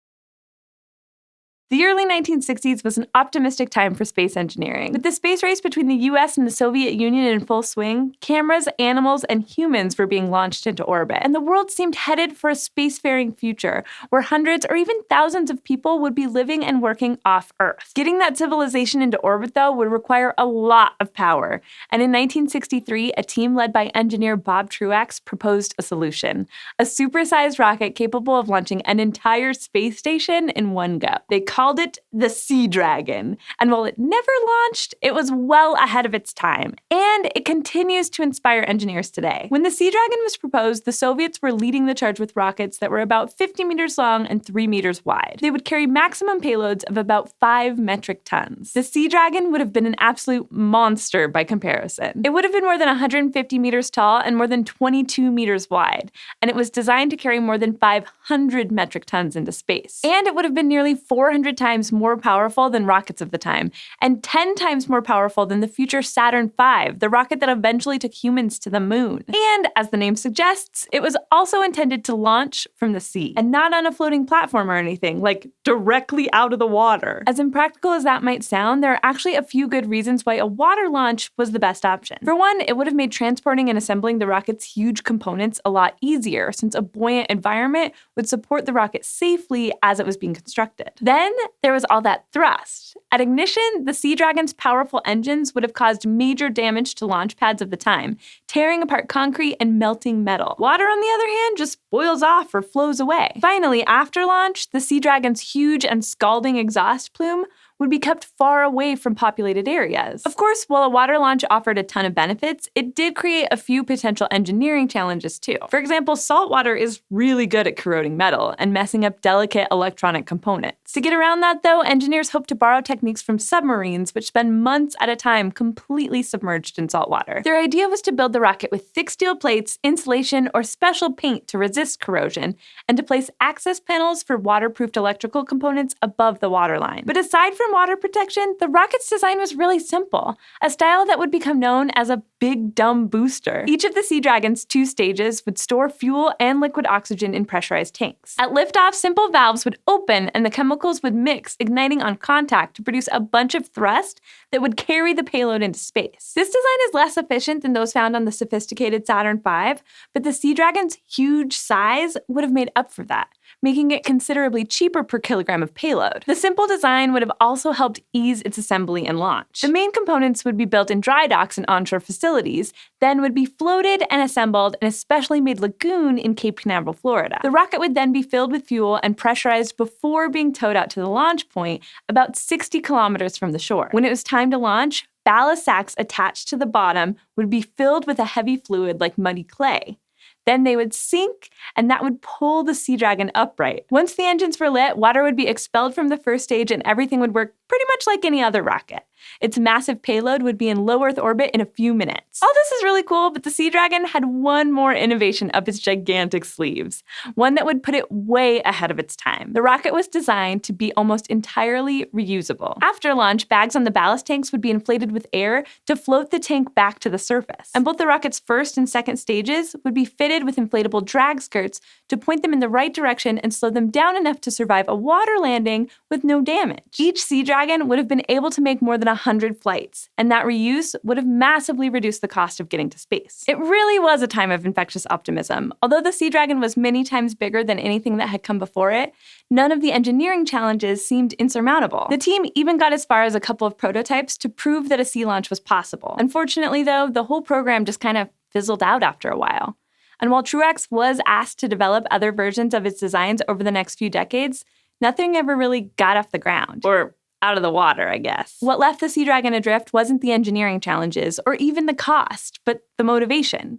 The early 1960s was an optimistic time for space engineering. With the space race between the US and the Soviet Union in full swing, cameras, animals, and humans were being launched into orbit, and the world seemed headed for a spacefaring future where hundreds or even thousands of people would be living and working off Earth. Getting that civilization into orbit, though, would require a lot of power, and in 1963, a team led by engineer Bob Truax proposed a solution: a supersized rocket capable of launching an entire space station in one go. They called it the Sea Dragon, and while it never launched, it was well ahead of its time, and it continues to inspire engineers today. When the Sea Dragon was proposed, the Soviets were leading the charge with rockets that were about 50 meters long and 3 meters wide. They would carry maximum payloads of about 5 metric tons. The Sea Dragon would have been an absolute monster by comparison. It would have been more than 150 meters tall and more than 22 meters wide, and it was designed to carry more than 500 metric tons into space. And it would have been nearly 400 times more powerful than rockets of the time, and 10 times more powerful than the future Saturn V, the rocket that eventually took humans to the moon. And as the name suggests, it was also intended to launch from the sea, and not on a floating platform or anything, like directly out of the water. As impractical as that might sound, there are actually a few good reasons why a water launch was the best option. For one, it would have made transporting and assembling the rocket's huge components a lot easier, since a buoyant environment would support the rocket safely as it was being constructed. Then there was all that thrust. At ignition, the Sea Dragon's powerful engines would have caused major damage to launch pads of the time, tearing apart concrete and melting metal. Water, on the other hand, just boils off or flows away. Finally, after launch, the Sea Dragon's huge and scalding exhaust plume would be kept far away from populated areas. Of course, while a water launch offered a ton of benefits, it did create a few potential engineering challenges too. For example, salt water is really good at corroding metal and messing up delicate electronic components. To get around that though, engineers hope to borrow techniques from submarines, which spend months at a time completely submerged in salt water. Their idea was to build the rocket with thick steel plates, insulation, or special paint to resist corrosion, and to place access panels for waterproofed electrical components above the waterline. But aside from water protection, the rocket's design was really simple, a style that would become known as a big dumb booster. Each of the Sea Dragon's 2 stages would store fuel and liquid oxygen in pressurized tanks. At liftoff, simple valves would open and the chemicals would mix, igniting on contact to produce a bunch of thrust that would carry the payload into space. This design is less efficient than those found on the sophisticated Saturn V, but the Sea Dragon's huge size would have made up for that, making it considerably cheaper per kilogram of payload. The simple design would have also helped ease its assembly and launch. The main components would be built in dry docks and onshore facilities, then would be floated and assembled in a specially made lagoon in Cape Canaveral, Florida. The rocket would then be filled with fuel and pressurized before being towed out to the launch point, about 60 kilometers from the shore. When it was time to launch, ballast sacks attached to the bottom would be filled with a heavy fluid like muddy clay. Then they would sink, and that would pull the Sea Dragon upright. Once the engines were lit, water would be expelled from the first stage and everything would work pretty much like any other rocket. Its massive payload would be in low Earth orbit in a few minutes. All this is really cool, but the Sea Dragon had one more innovation up its gigantic sleeves, one that would put it way ahead of its time. The rocket was designed to be almost entirely reusable. After launch, bags on the ballast tanks would be inflated with air to float the tank back to the surface. And both the rocket's first and second stages would be fitted with inflatable drag skirts to point them in the right direction and slow them down enough to survive a water landing with no damage. Each Sea Dragon would have been able to make more than 100 flights, and that reuse would have massively reduced the cost of getting to space. It really was a time of infectious optimism. Although the Sea Dragon was many times bigger than anything that had come before it, none of the engineering challenges seemed insurmountable. The team even got as far as a couple of prototypes to prove that a sea launch was possible. Unfortunately, though, the whole program just kind of fizzled out after a while. And while Truax was asked to develop other versions of its designs over the next few decades, nothing ever really got off the ground. Or out of the water, I guess. What left the Sea Dragon adrift wasn't the engineering challenges or even the cost, but the motivation.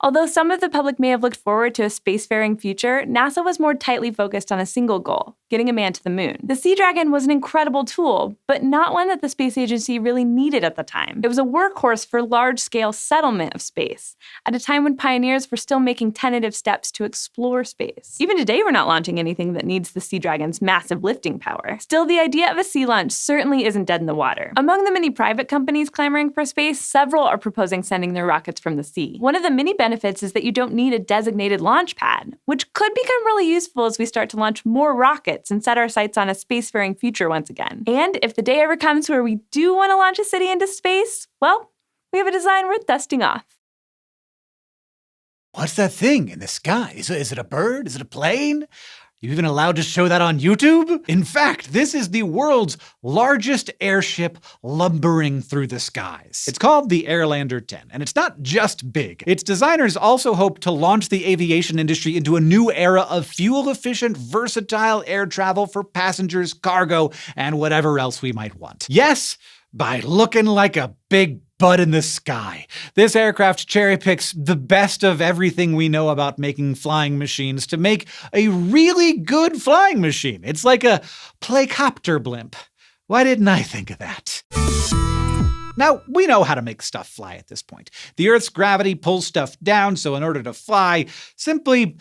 Although some of the public may have looked forward to a spacefaring future, NASA was more tightly focused on a single goal: getting a man to the moon. The Sea Dragon was an incredible tool, but not one that the space agency really needed at the time. It was a workhorse for large-scale settlement of space, at a time when pioneers were still making tentative steps to explore space. Even today, we're not launching anything that needs the Sea Dragon's massive lifting power. Still, the idea of a sea launch certainly isn't dead in the water. Among the many private companies clamoring for space, several are proposing sending their rockets from the sea. One of the many benefits is that you don't need a designated launch pad, which could become really useful as we start to launch more rockets and set our sights on a spacefaring future once again. And if the day ever comes where we do want to launch a city into space, well, we have a design worth dusting off. What's that thing in the sky? Is it a bird? Is it a plane? Are you even allowed to show that on YouTube? In fact, this is the world's largest airship lumbering through the skies. It's called the Airlander 10, and it's not just big. Its designers also hope to launch the aviation industry into a new era of fuel-efficient, versatile air travel for passengers, cargo, and whatever else we might want. Yes, by looking like a big butt in the sky. This aircraft cherry-picks the best of everything we know about making flying machines to make a really good flying machine. It's like a playcopter blimp. Why didn't I think of that? Now, we know how to make stuff fly at this point. The Earth's gravity pulls stuff down, so in order to fly, simply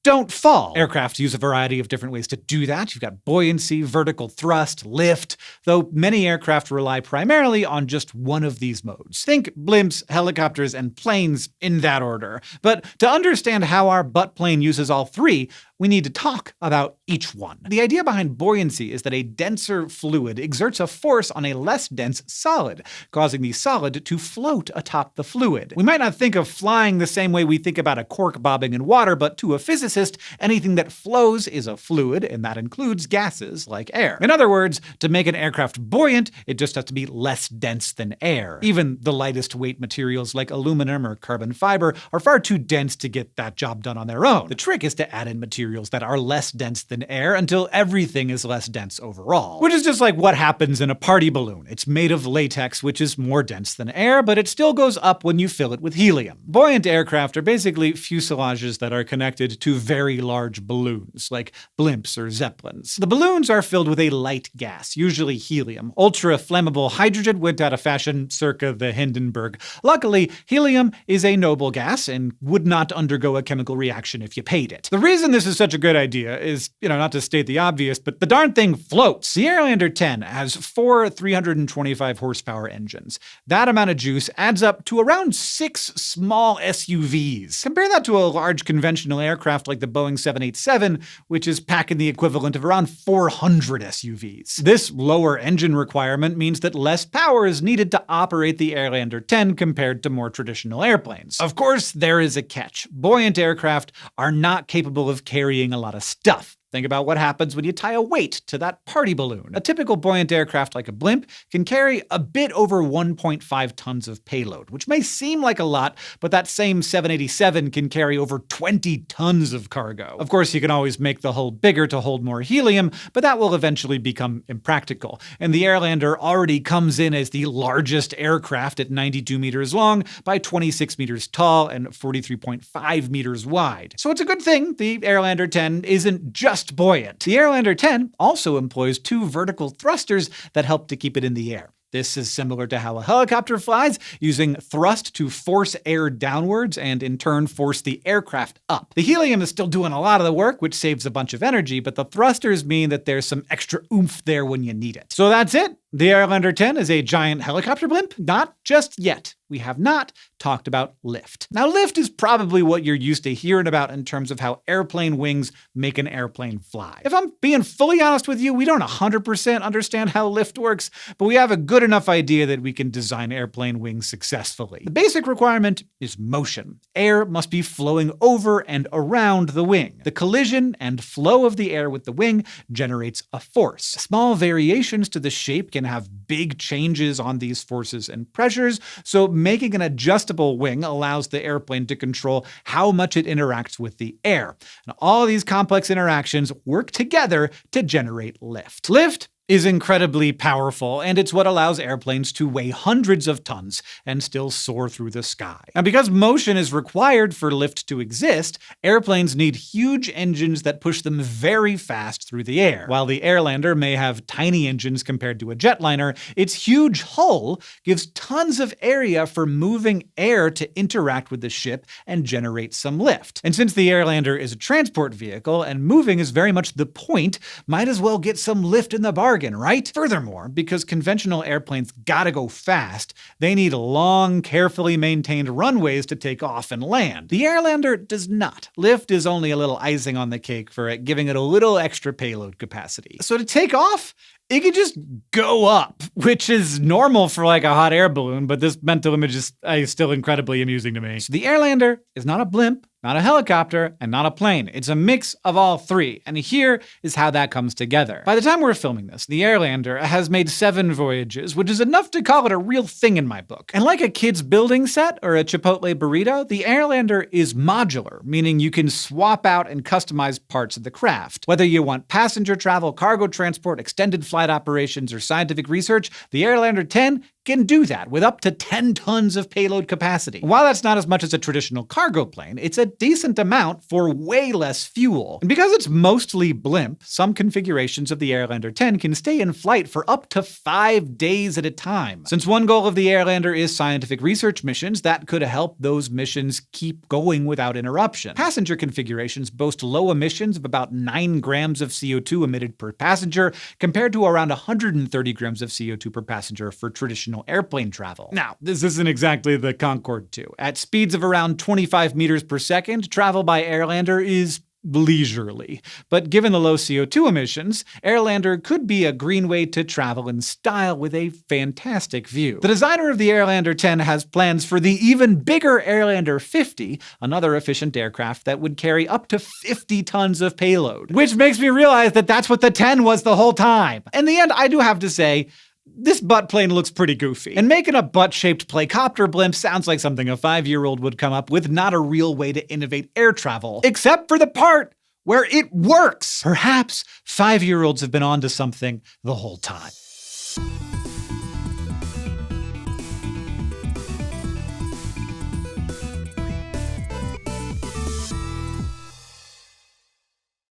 don't fall. Aircraft use a variety of different ways to do that. You've got buoyancy, vertical thrust, lift, though many aircraft rely primarily on just one of these modes. Think blimps, helicopters, and planes in that order. But to understand how our butt plane uses all three, we need to talk about each one. The idea behind buoyancy is that a denser fluid exerts a force on a less dense solid, causing the solid to float atop the fluid. We might not think of flying the same way we think about a cork bobbing in water, but to a physicist, anything that flows is a fluid, and that includes gases like air. In other words, to make an aircraft buoyant, it just has to be less dense than air. Even the lightest weight materials like aluminum or carbon fiber are far too dense to get that job done on their own. The trick is to add in materials that are less dense than air until everything is less dense overall. Which is just like what happens in a party balloon. It's made of latex, which is more dense than air, but it still goes up when you fill it with helium. Buoyant aircraft are basically fuselages that are connected to very large balloons, like blimps or zeppelins. The balloons are filled with a light gas, usually helium. Ultra-flammable hydrogen went out of fashion circa the Hindenburg. Luckily, helium is a noble gas and would not undergo a chemical reaction if you paid it. The reason this is such a good idea is, not to state the obvious, but the darn thing floats. The Airlander 10 has 4 325 horsepower engines. That amount of juice adds up to around 6 small SUVs. Compare that to a large conventional aircraft like the Boeing 787, which is packing the equivalent of around 400 SUVs. This lower engine requirement means that less power is needed to operate the Airlander 10 compared to more traditional airplanes. Of course, there is a catch. Buoyant aircraft are not capable of carrying a lot of stuff. Think about what happens when you tie a weight to that party balloon. A typical buoyant aircraft like a blimp can carry a bit over 1.5 tons of payload, which may seem like a lot, but that same 787 can carry over 20 tons of cargo. Of course, you can always make the hull bigger to hold more helium, but that will eventually become impractical. And the Airlander already comes in as the largest aircraft at 92 meters long by 26 meters tall and 43.5 meters wide. So it's a good thing the Airlander 10 isn't just buoyant. The Airlander 10 also employs 2 vertical thrusters that help to keep it in the air. This is similar to how a helicopter flies, using thrust to force air downwards and in turn force the aircraft up. The helium is still doing a lot of the work, which saves a bunch of energy, but the thrusters mean that there's some extra oomph there when you need it. So that's it. The Airlander 10 is a giant helicopter blimp? Not just yet. We have not talked about lift. Now, lift is probably what you're used to hearing about in terms of how airplane wings make an airplane fly. If I'm being fully honest with you, we don't 100% understand how lift works, but we have a good enough idea that we can design airplane wings successfully. The basic requirement is motion. Air must be flowing over and around the wing. The collision and flow of the air with the wing generates a force. Small variations to the shape can have big changes on these forces and pressures, so making an adjustable wing allows the airplane to control how much it interacts with the air. And all of these complex interactions work together to generate lift. Lift is incredibly powerful, and it's what allows airplanes to weigh hundreds of tons and still soar through the sky. And because motion is required for lift to exist, airplanes need huge engines that push them very fast through the air. While the Airlander may have tiny engines compared to a jetliner, its huge hull gives tons of area for moving air to interact with the ship and generate some lift. And since the Airlander is a transport vehicle and moving is very much the point, might as well get some lift in the bargain, right? Furthermore, because conventional airplanes gotta go fast, they need long, carefully maintained runways to take off and land. The Airlander does not. Lift is only a little icing on the cake for it, giving it a little extra payload capacity. So to take off, it could just go up, which is normal for like a hot air balloon, but this mental image is still incredibly amusing to me. So the Airlander is not a blimp, not a helicopter, and not a plane. It's a mix of all three, and here is how that comes together. By the time we're filming this, the Airlander has made 7 voyages, which is enough to call it a real thing in my book. And like a kid's building set or a Chipotle burrito, the Airlander is modular, meaning you can swap out and customize parts of the craft. Whether you want passenger travel, cargo transport, extended flight operations, or scientific research, the Airlander 10 can do that with up to 10 tons of payload capacity. While that's not as much as a traditional cargo plane, it's a decent amount for way less fuel. And because it's mostly blimp, some configurations of the Airlander 10 can stay in flight for up to 5 days at a time. Since one goal of the Airlander is scientific research missions, that could help those missions keep going without interruption. Passenger configurations boast low emissions of about 9 grams of CO2 emitted per passenger, compared to around 130 grams of CO2 per passenger for traditional airplane travel. Now, this isn't exactly the Concorde 2. At speeds of around 25 meters per second, travel by Airlander is leisurely. But given the low CO2 emissions, Airlander could be a green way to travel in style with a fantastic view. The designer of the Airlander 10 has plans for the even bigger Airlander 50, another efficient aircraft that would carry up to 50 tons of payload. Which makes me realize that that's what the 10 was the whole time. In the end, I do have to say, this butt plane looks pretty goofy. And making a butt-shaped playcopter blimp sounds like something a 5-year-old would come up with, not a real way to innovate air travel. Except for the part where it works! Perhaps 5-year-olds have been onto something the whole time.